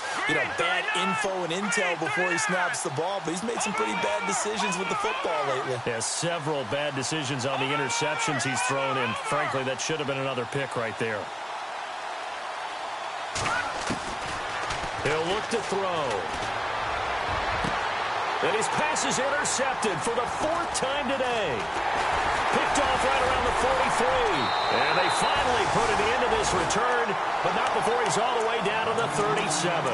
bad info and intel before he snaps the ball. But he's made some pretty bad decisions with the football lately. Yeah, several bad decisions on the interceptions he's thrown in. Frankly, that should have been another pick right there. He'll look to throw. And his pass is intercepted for the 4th time today. Picked off right around the 43. And they finally put an end to this return, but not before he's all the way down to the 37.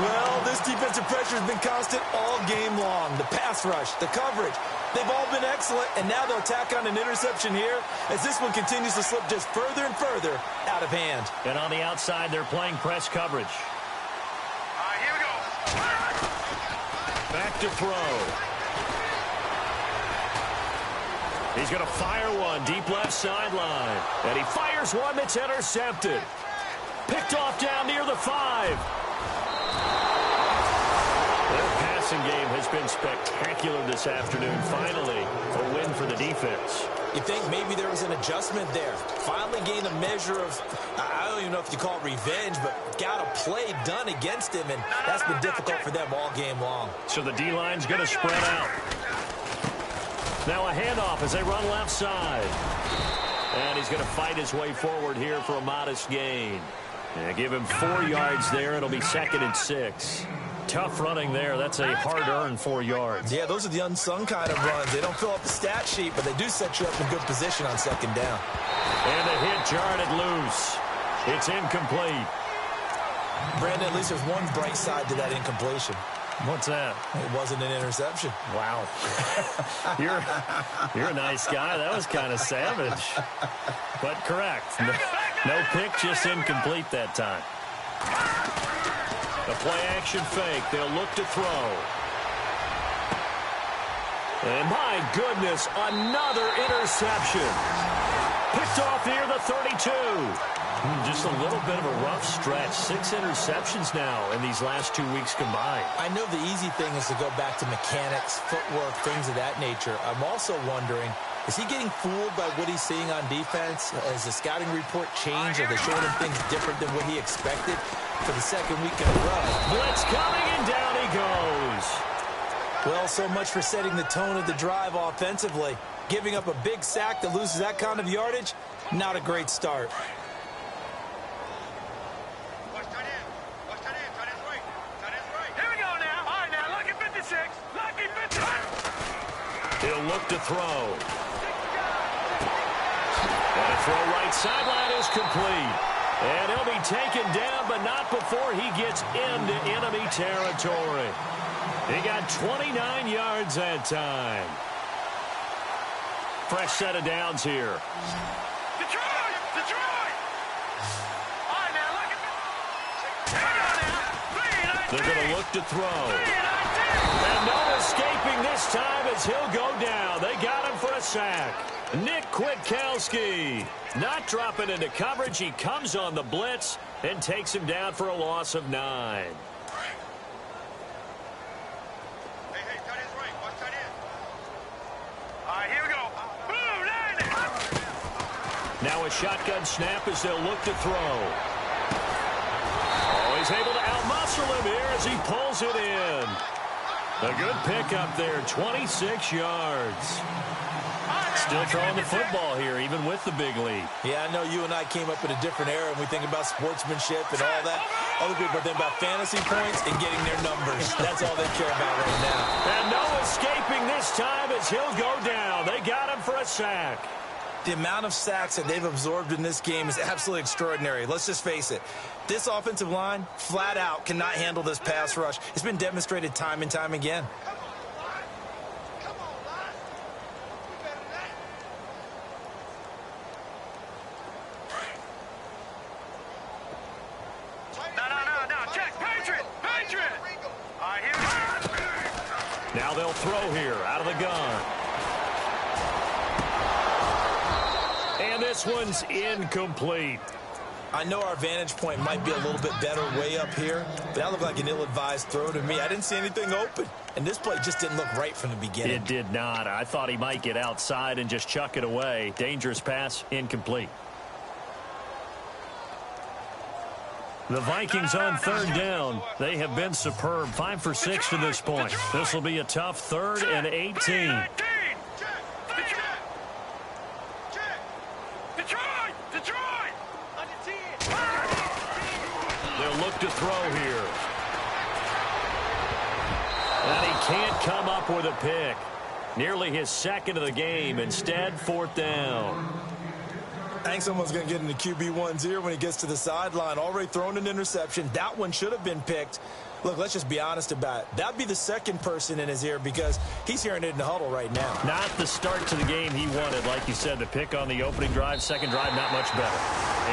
Well, this defensive pressure has been constant all game long. The pass rush, the coverage, they've all been excellent, and now they'll tack on an interception here as this one continues to slip just further and further out of hand. And on the outside, they're playing press coverage. Here we go. Back to throw. He's going to fire one deep left sideline. And he fires one that's intercepted. Picked off down near the 5. Their passing game has been spectacular this afternoon. Finally, a win for the defense. You think maybe there was an adjustment there. Finally gained a measure of, I don't even know if you call it revenge, but got a play done against him, and that's been difficult for them all game long. So the D-line's going to spread out. Now a handoff as they run left side. And he's going to fight his way forward here for a modest gain. And give him 4 yards there. It'll be 2nd and 6. Tough running there. That's a hard-earned 4 yards. Yeah, those are the unsung kind of runs. They don't fill up the stat sheet, but they do set you up in good position on 2nd down. And the hit jarred it loose. It's incomplete. Brandon, at least there's one bright side to that incompletion. What's that? It wasn't an interception. Wow. You're a nice guy. That was kind of savage. But correct. No pick, just incomplete that time. A play-action fake. They'll look to throw. And my goodness, another interception. Picked off near the 32. Just a little bit of a rough stretch. 6 interceptions now in these last 2 weeks combined. I know the easy thing is to go back to mechanics, footwork, things of that nature. I'm also wondering, is he getting fooled by what he's seeing on defense? Has the scouting report changed? Are they showing him things different than what he expected for the 2nd week in a row? Blitz coming, and down he goes. Well, so much for setting the tone of the drive offensively. Giving up a big sack that loses that kind of yardage, not a great start. He'll look to throw. And a throw right sideline is complete. And he'll be taken down, but not before he gets into enemy territory. He got 29 yards that time. Fresh set of downs here. Detroit! Detroit! All right, now look at They're going to look to throw. And no escaping this time as he'll go down. They got him for a sack. Nick Kwiatkowski not dropping into coverage. He comes on the blitz and takes him down for a loss of 9. Now a shotgun snap as they'll look to throw. Oh, he's able to outmuscle him here as he pulls it in. A good pickup there, 26 yards. Still throwing the football here, even with the big lead. Yeah, I know you and I came up in a different era, and we think about sportsmanship and all that. Other people think about fantasy points and getting their numbers. That's all they care about right now. And no escaping this time as he'll go down. They got him for a sack. The amount of sacks that they've absorbed in this game is absolutely extraordinary. Let's just face it. This offensive line, flat out, cannot handle this pass rush. It's been demonstrated time and time again. They'll throw here out of the gun. And this one's incomplete. I know our vantage point might be a little bit better way up here, but that looked like an ill-advised throw to me. I didn't see anything open, and this play just didn't look right from the beginning. It did not. I thought he might get outside and just chuck it away. Dangerous pass, incomplete. The Vikings on third down. They have been superb. 5 for 6 to this point. This will be a tough 3rd and 18. They'll look to throw here. And he can't come up with a pick. Nearly his second of the game. Instead, 4th down. I think someone's going to get into QB1's ear when he gets to the sideline. Already thrown an interception. That one should have been picked. Look, let's just be honest about it. That'd be the second person in his ear because he's hearing it in the huddle right now. Not the start to the game he wanted. Like you said, the pick on the opening drive, second drive, not much better.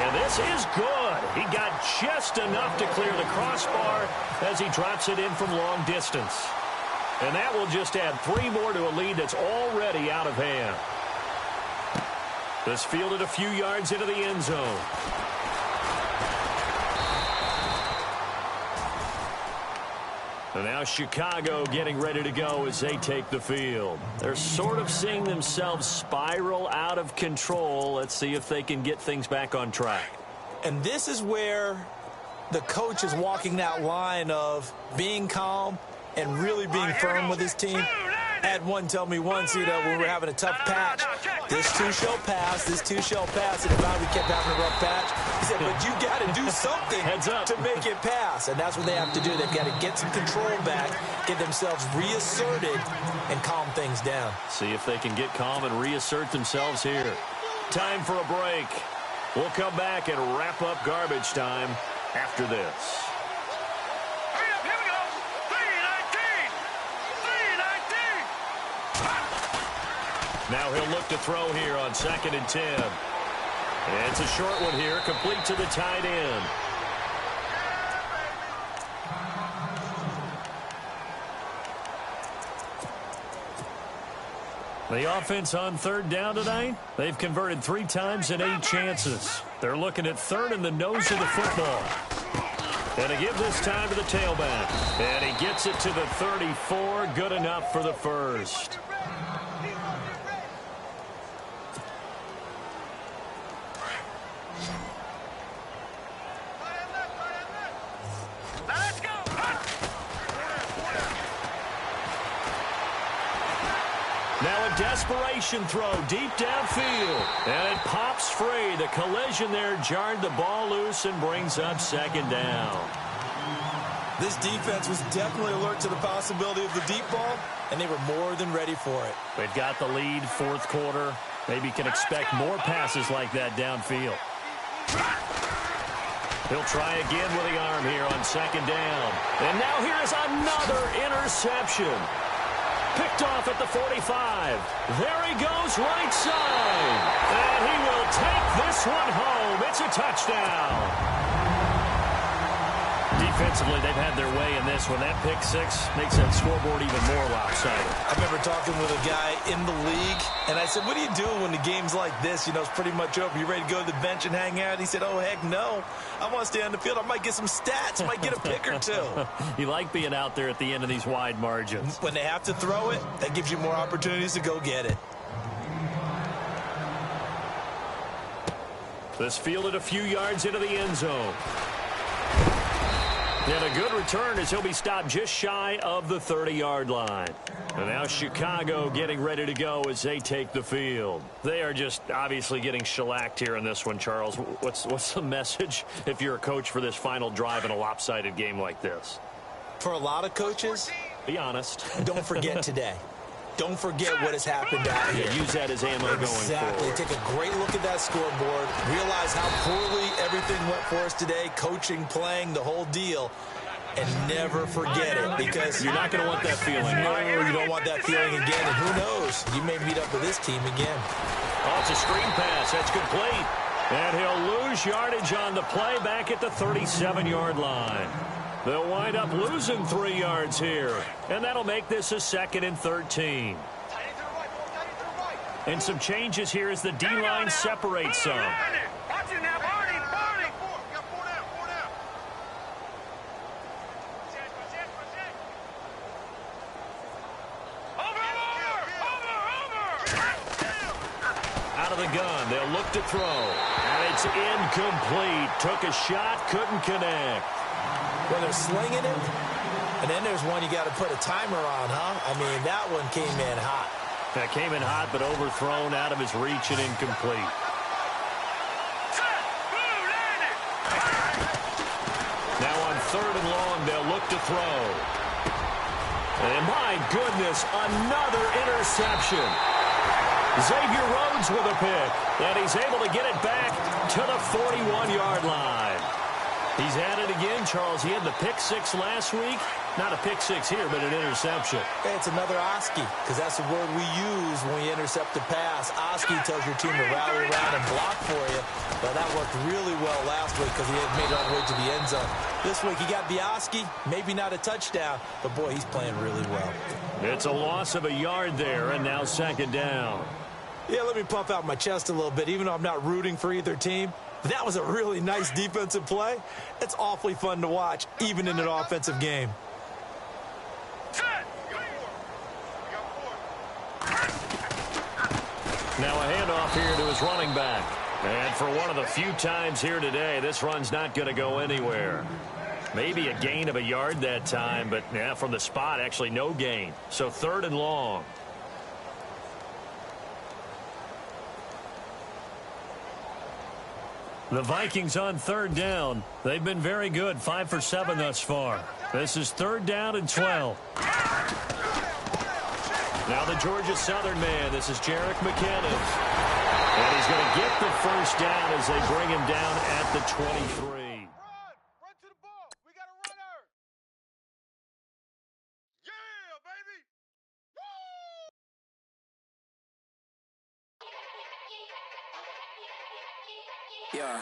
And this is good. He got just enough to clear the crossbar as he drops it in from long distance. And that will just add 3 more to a lead that's already out of hand. This fielded a few yards into the end zone. And now Chicago getting ready to go as they take the field. They're sort of seeing themselves spiral out of control. Let's see if they can get things back on track. And this is where the coach is walking that line of being calm and really being firm with his team. I had one tell me once, when we were having a tough patch, this too shall pass, this too shall pass. And about we kept having a rough patch. He said, but you got to do something to make it pass. And that's what they have to do. They've got to get some control back, get themselves reasserted, and calm things down. See if they can get calm and reassert themselves here. Time for a break. We'll come back and wrap up garbage time after this. Now he'll look to throw here on 2nd and 10. And it's a short one here, complete to the tight end. The offense on 3rd down tonight, they've converted 3 times in 8 chances. They're looking at 3rd in the nose of the football. And to give this time to the tailback. And he gets it to the 34, good enough for the first. Now a desperation throw deep downfield. And it pops free. The collision there jarred the ball loose and brings up 2nd down. This defense was definitely alert to the possibility of the deep ball, and they were more than ready for it. They've got the lead, 4th quarter. Maybe can expect more passes like that downfield. He'll try again with the arm here on 2nd down. And now here's another interception. Picked off at the 45. There he goes right side. And he will take this one home. It's a touchdown. Defensively, they've had their way in this one. That pick 6 makes that scoreboard even more lopsided. I remember talking with a guy in the league, and I said, what do you do when the game's like this? It's pretty much over. You ready to go to the bench and hang out? He said, oh, heck no. I want to stay on the field. I might get some stats. I might get a pick or 2. You like being out there at the end of these wide margins. When they have to throw it, that gives you more opportunities to go get it. This fielded a few yards into the end zone. And a good return as he'll be stopped just shy of the 30-yard line. And now Chicago getting ready to go as they take the field. They are just obviously getting shellacked here in this one, Charles. What's the message if you're a coach for this final drive in a lopsided game like this? For a lot of coaches, be honest. Don't forget today. Don't forget what has happened out here. Use that as ammo going forward. Take a great look at that scoreboard. Realize how poorly everything went for us today. Coaching, playing, the whole deal. And never forget it, because you're not going to want that feeling. No, you don't want that feeling again. And who knows? You may meet up with this team again. Oh, it's a screen pass. That's complete. And he'll lose yardage on the play back at the 37-yard line. They'll wind up losing 3 yards here. And that'll make this a 2nd and 13. And some changes here as the D-line separates some. Watch it now, Barney. Out of the gun, they'll look to throw. And it's incomplete. Took a shot, couldn't connect. Well, they're slinging it, and then there's one you got to put a timer on, huh? I mean, that one came in hot. That came in hot, but overthrown out of his reach and incomplete. Now on 3rd and long, they'll look to throw. And my goodness, another interception. Xavier Rhodes with a pick, and he's able to get it back to the 41-yard line. He's at it again, Charles. He had the pick 6 last week. Not a pick 6 here, but an interception. Hey, it's another Oski, because that's the word we use when we intercept a pass. Oski tells your team to rally around and block for you. But that worked really well last week because he had made it all the way to the end zone. This week he got the Oski, maybe not a touchdown, but boy, he's playing really well. It's a loss of a yard there, and now 2nd down. Yeah, let me pump out my chest a little bit, even though I'm not rooting for either team. That was a really nice defensive play. It's awfully fun to watch, even in an offensive game. Now a handoff here to his running back. And for one of the few times here today, this run's not going to go anywhere. Maybe a gain of a yard that time, but yeah, from the spot, actually no gain. So 3rd and long. The Vikings on 3rd down. They've been very good, 5 for 7 thus far. This is 3rd down and 12. Now the Georgia Southern man. This is Jerick McKinnon. And he's going to get the 1st down as they bring him down at the 23. Run to the ball. We got a runner. Yeah, baby. Yeah.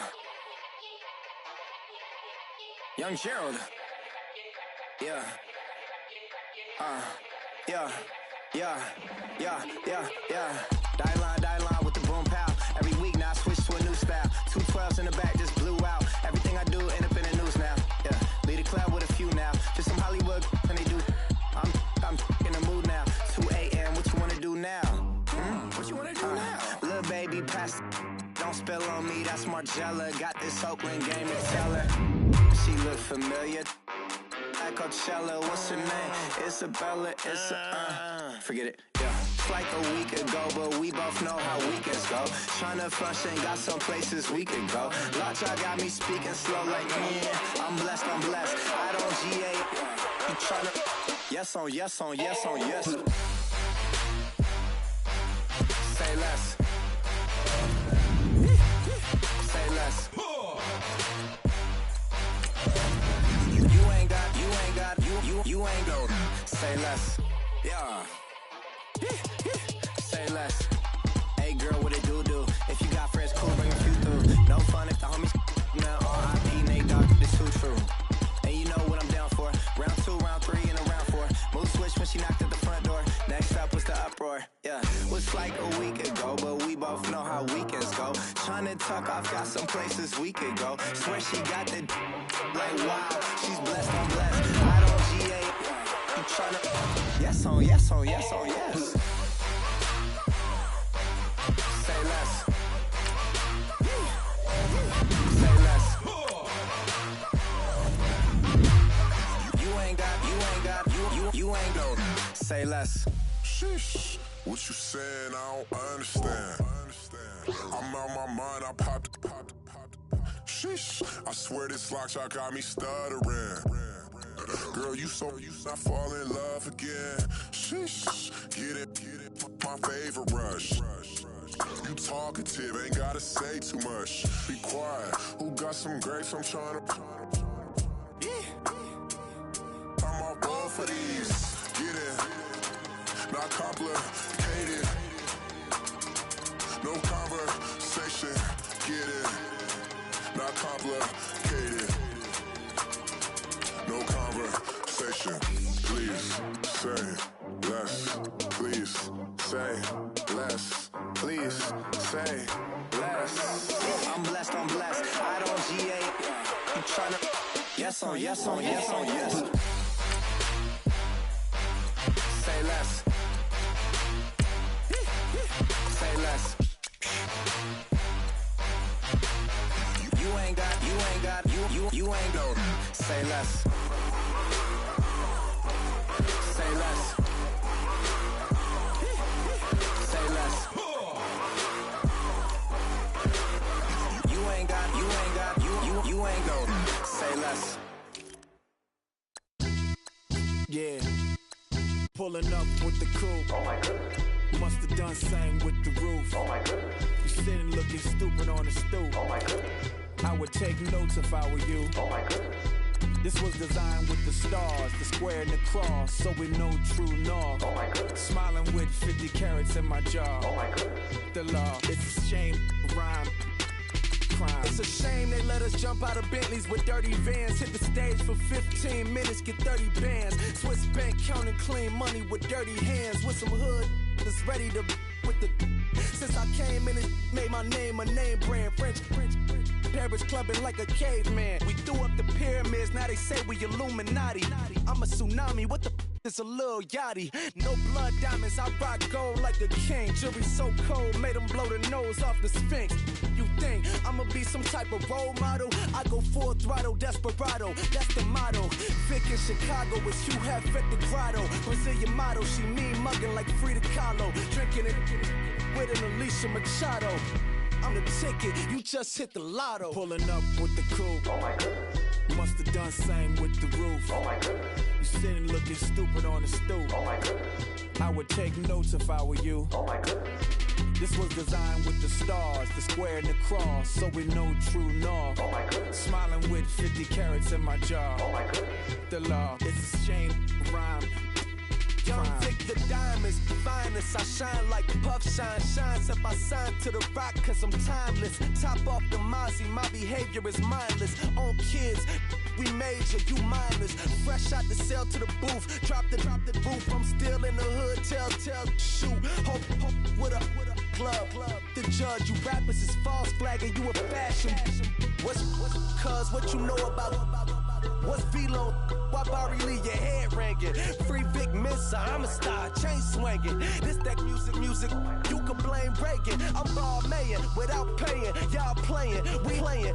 Young Gerald. Yeah. Yeah. Die line with the boom pow. Every week now I switch to a new style. 2 12s in the back just blew out. Everything I do end up in the news now. Yeah. Lead a club with a few now. Just some Hollywood and they do. I'm in the mood now. 2 a.m. What you wanna do now? What you wanna do now? Little baby pass. Don't spill on me, that's Margella. Got this Oakland game to tell her. She look familiar. Like Coachella, what's her name? Isabella, forget it, yeah. It's like a week ago, but we both know how weekends go. Tryna function, got some places we could go. Lot y'all got me speaking slow like, yeah, I'm blessed. I don't GA, you tryna, yes on yes. Say less. Say less. You ain't go. Say less. Yeah. Say less. Hey girl, what it do? If you got friends, cool, bring a few through. No fun if the homies now R.I.P. Nate Dogg, this too true. And you know what I'm down for. Round 2, round 3, and a round 4. Mood switch when she knocked at the front door. Next up was the uproar. Yeah. Was like a week ago, but we both know how weekends go. Tryna tuck off, got some places we could go. Swear she got the like wow, she's blessed, I'm blessed. I don't GA, you tryna yes on yes. Say less. Say less. You ain't go. Say less. Sheesh, what you saying? I don't understand. I'm out my mind, I popped. Sheesh, I swear this lock shot got me stuttering. Girl, you I fall in love again. Sheesh, get it, my favorite rush. You talkative, ain't gotta say too much. Be quiet, who got some grapes? I'm tryna. I'm on board for these. Get it, not complicated. No conversation, get it. Not complicated. No complicated. question. Please say less. Please say less. Please say less. I'm blessed, I don't GA. You tryna yes on yes on yes on yes. Say less. Say less. You ain't got you ain't got say less. Say less. Say less. You ain't got you ain't got say less. Yeah, pulling up with the coupe. Oh my goodness. Must have done same with the roof. Oh my goodness. You sitting looking stupid on the stoop. Oh my goodness. I would take notes if I were you. Oh my goodness. This was designed with the stars, the square and the cross, so we know true north. Oh my goodness. Smiling with 50 carats in my jaw. Oh my goodness. The law, it's a shame, rhyme. Crime. It's a shame they let us jump out of Bentleys with dirty vans. Hit the stage for 15 minutes, get 30 bands. Swiss bank counting clean money with dirty hands. With some hood that's ready to with the. Since I came in, it made my name a name brand. French. Paris clubbing like a caveman. We threw up the pyramids, now they say we Illuminati. I'm a tsunami, what the it's a little yachty. No blood diamonds, I rock gold like a king. Jury so cold, made them blow the nose off the Sphinx. You think I'ma be some type of role model? I go full throttle, desperado, that's the motto. Vic in Chicago is Hugh Hef at the grotto. Brazilian model, she mean mugging like Frida Kahlo. Drinking it with an Alicia Machado. I'm the ticket, you just hit the lotto. Pulling up with the coupe. Oh my goodness. Must have done same with the roof. Oh my goodness. You sitting looking stupid on the stoop. Oh my goodness. I would take notes if I were you. Oh my goodness. This was designed with the stars, the square and the cross, so we know true north. Oh my goodness. Smiling with 50 carats in my jaw. Oh my goodness. The law, it's a shame, rhyme. Young Vic the diamonds, finest. I shine like Puff shines if I sign to the rock cause I'm timeless. Top off the Mozzie, my behavior is mindless. On kids, we major, you minors. Fresh out the cell to the booth, drop the booth. I'm still in the hood, tell, shoot. Hope with a club. The judge, you rappers is false flagging, you a fashion. What's cuz, what you know about? What's Velo? Why Barry Lee, your head ringing? Free Vic Mensa, I'm a star, chain swinging. This that music, you can blame Reagan. I'm ball mayin' without paying. Y'all playing, we playing.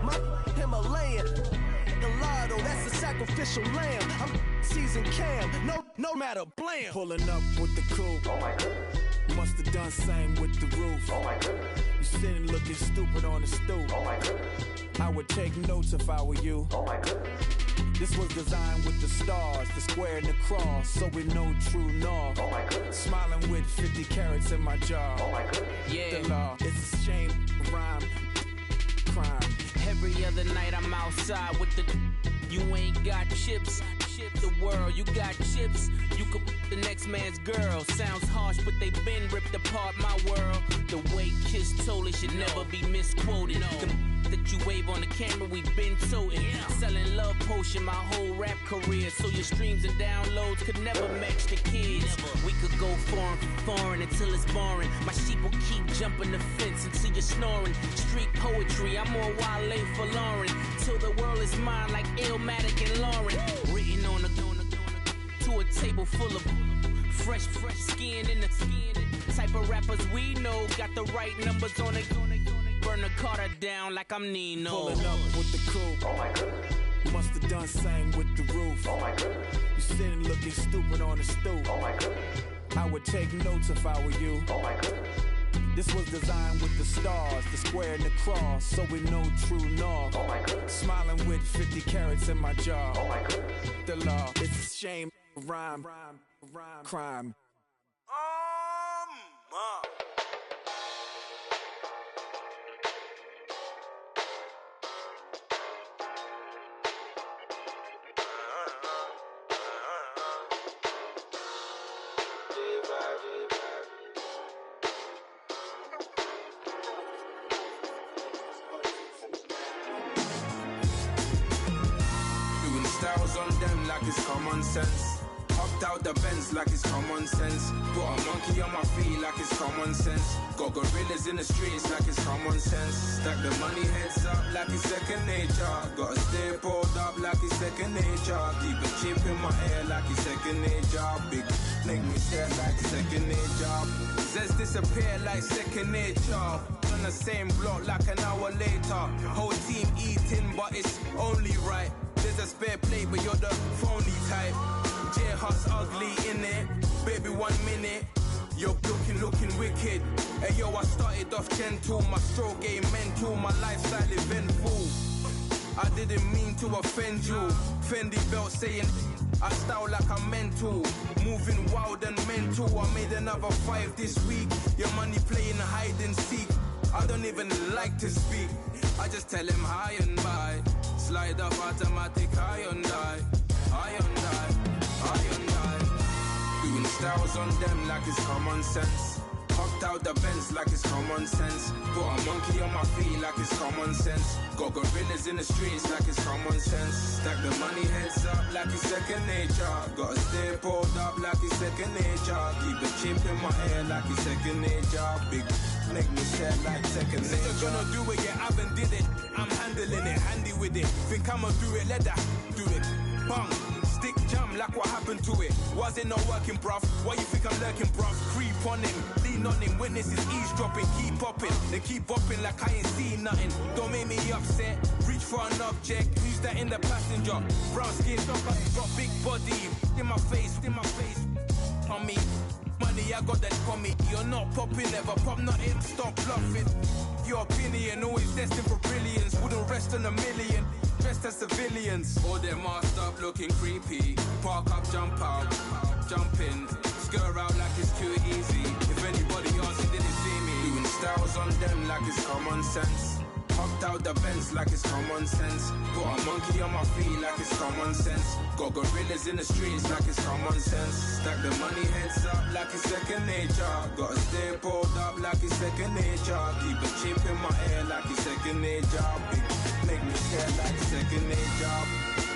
My Himalayan. The lotto, that's a sacrificial lamb. I'm season cam, no matter, blam. Pulling up with the coupe. Oh my goodness. Must have done same with the roof. Oh my goodness. You sitting looking stupid on the stoop. Oh my goodness. I would take notes if I were you. Oh my goodness. This was designed with the stars, the square and the cross, so we know true north. Oh my goodness. Smiling with 50 carats in my jaw. Oh my goodness. Yeah. The law, it's a shame, rhyme, crime. Every other night I'm outside with the. You ain't got chips. The world, you got chips. You could the next man's girl. Sounds harsh, but they been ripped apart my world. The way Kiss told it should never be misquoted. The that you wave on the camera, we been toting. Selling love potion my whole rap career. So your streams and downloads could never match the kids. We could go foreign until it's boring. My sheep will keep jumping the fence until you're snoring. Street poetry, I'm more Wale for Lauren. Till the world is mine like Illmatic and Lauren. Written on to a table full of fresh skin in the type of rappers we know. Got the right numbers on it. Burn the Carter down like I'm Nino. Pulling up with the coupe. Oh my goodness. Must have done same with the roof. Oh my goodness. You sitting looking stupid on the stoop. Oh my goodness. I would take notes if I were you. Oh my goodness. This was designed with the stars, the square and the cross, so we know true north. Oh my goodness. Smiling with 50 carats in my jaw. Oh my goodness. The law, it's a shame, rhyme, crime. styles on them like it's common sense. Hopped out the Benz like it's common sense. Put a monkey on my feet like it's common sense. Got gorillas in the streets like it's common sense. Stack the money heads up like it's second nature. Gotta stay pulled up like it's second nature. Keep a chip in my hair like it's second nature. Big make me stare like second nature. Says disappear like second nature. On the same block like an hour later. Whole team eating but it's only right. There's a spare plate but you're the phony type. J-Hut's ugly innit. Baby 1 minute. You're looking wicked. Hey yo, I started off gentle. My stroke game mental. My lifestyle eventful. I didn't mean to offend you. Fendi belt saying I style like I'm mental. Moving wild and mental. I made another 5 this week. Your money playing hide and seek. I don't even like to speak. I just tell him hi and bye. Slide up automatic high and die. High and die. High and die. Doing styles on them like it's common sense. Hopped out the Benz like it's common sense. Put a monkey on my feet like it's common sense. Got gorillas in the streets like it's common sense. Stack the money heads up like it's second nature. Gotta stay pulled up like it's second nature. Keep the chip in my hair like it's second nature. Big make me stare like second nature. You're gonna do it, yeah, I haven't did it. I'm handling it, handy with it. Think I'ma do it, let that do it. Bang. Stick jam like what happened to it. Was it not working, bruv? Why you think I'm lurking, bruv? Creep on him, lean on him. Witnesses eavesdropping, keep popping. They keep bopping like I ain't seen nothing. Don't make me upset. Reach for an object. Who's that in the passenger? Brown skin, got big body. In my face, on me. Money, I got that for me. You're not popping, never pop nothing. Stop bluffing. Your opinion always destined for brilliance. Wouldn't rest on a million. Dressed as civilians. All them masked up looking creepy. Park up, jump out, jump in. Skirt out like it's too easy. If anybody else didn't see me. Doing styles on them like it's common sense. Hopped out the Benz like it's common sense. Put a monkey on my feet like it's common sense. Got gorillas in the streets like it's common sense. Stack the money heads up like it's second nature. Gotta stay pulled up like it's second nature. Keep a chip in my hair like it's second nature. Big make me stare like second nature.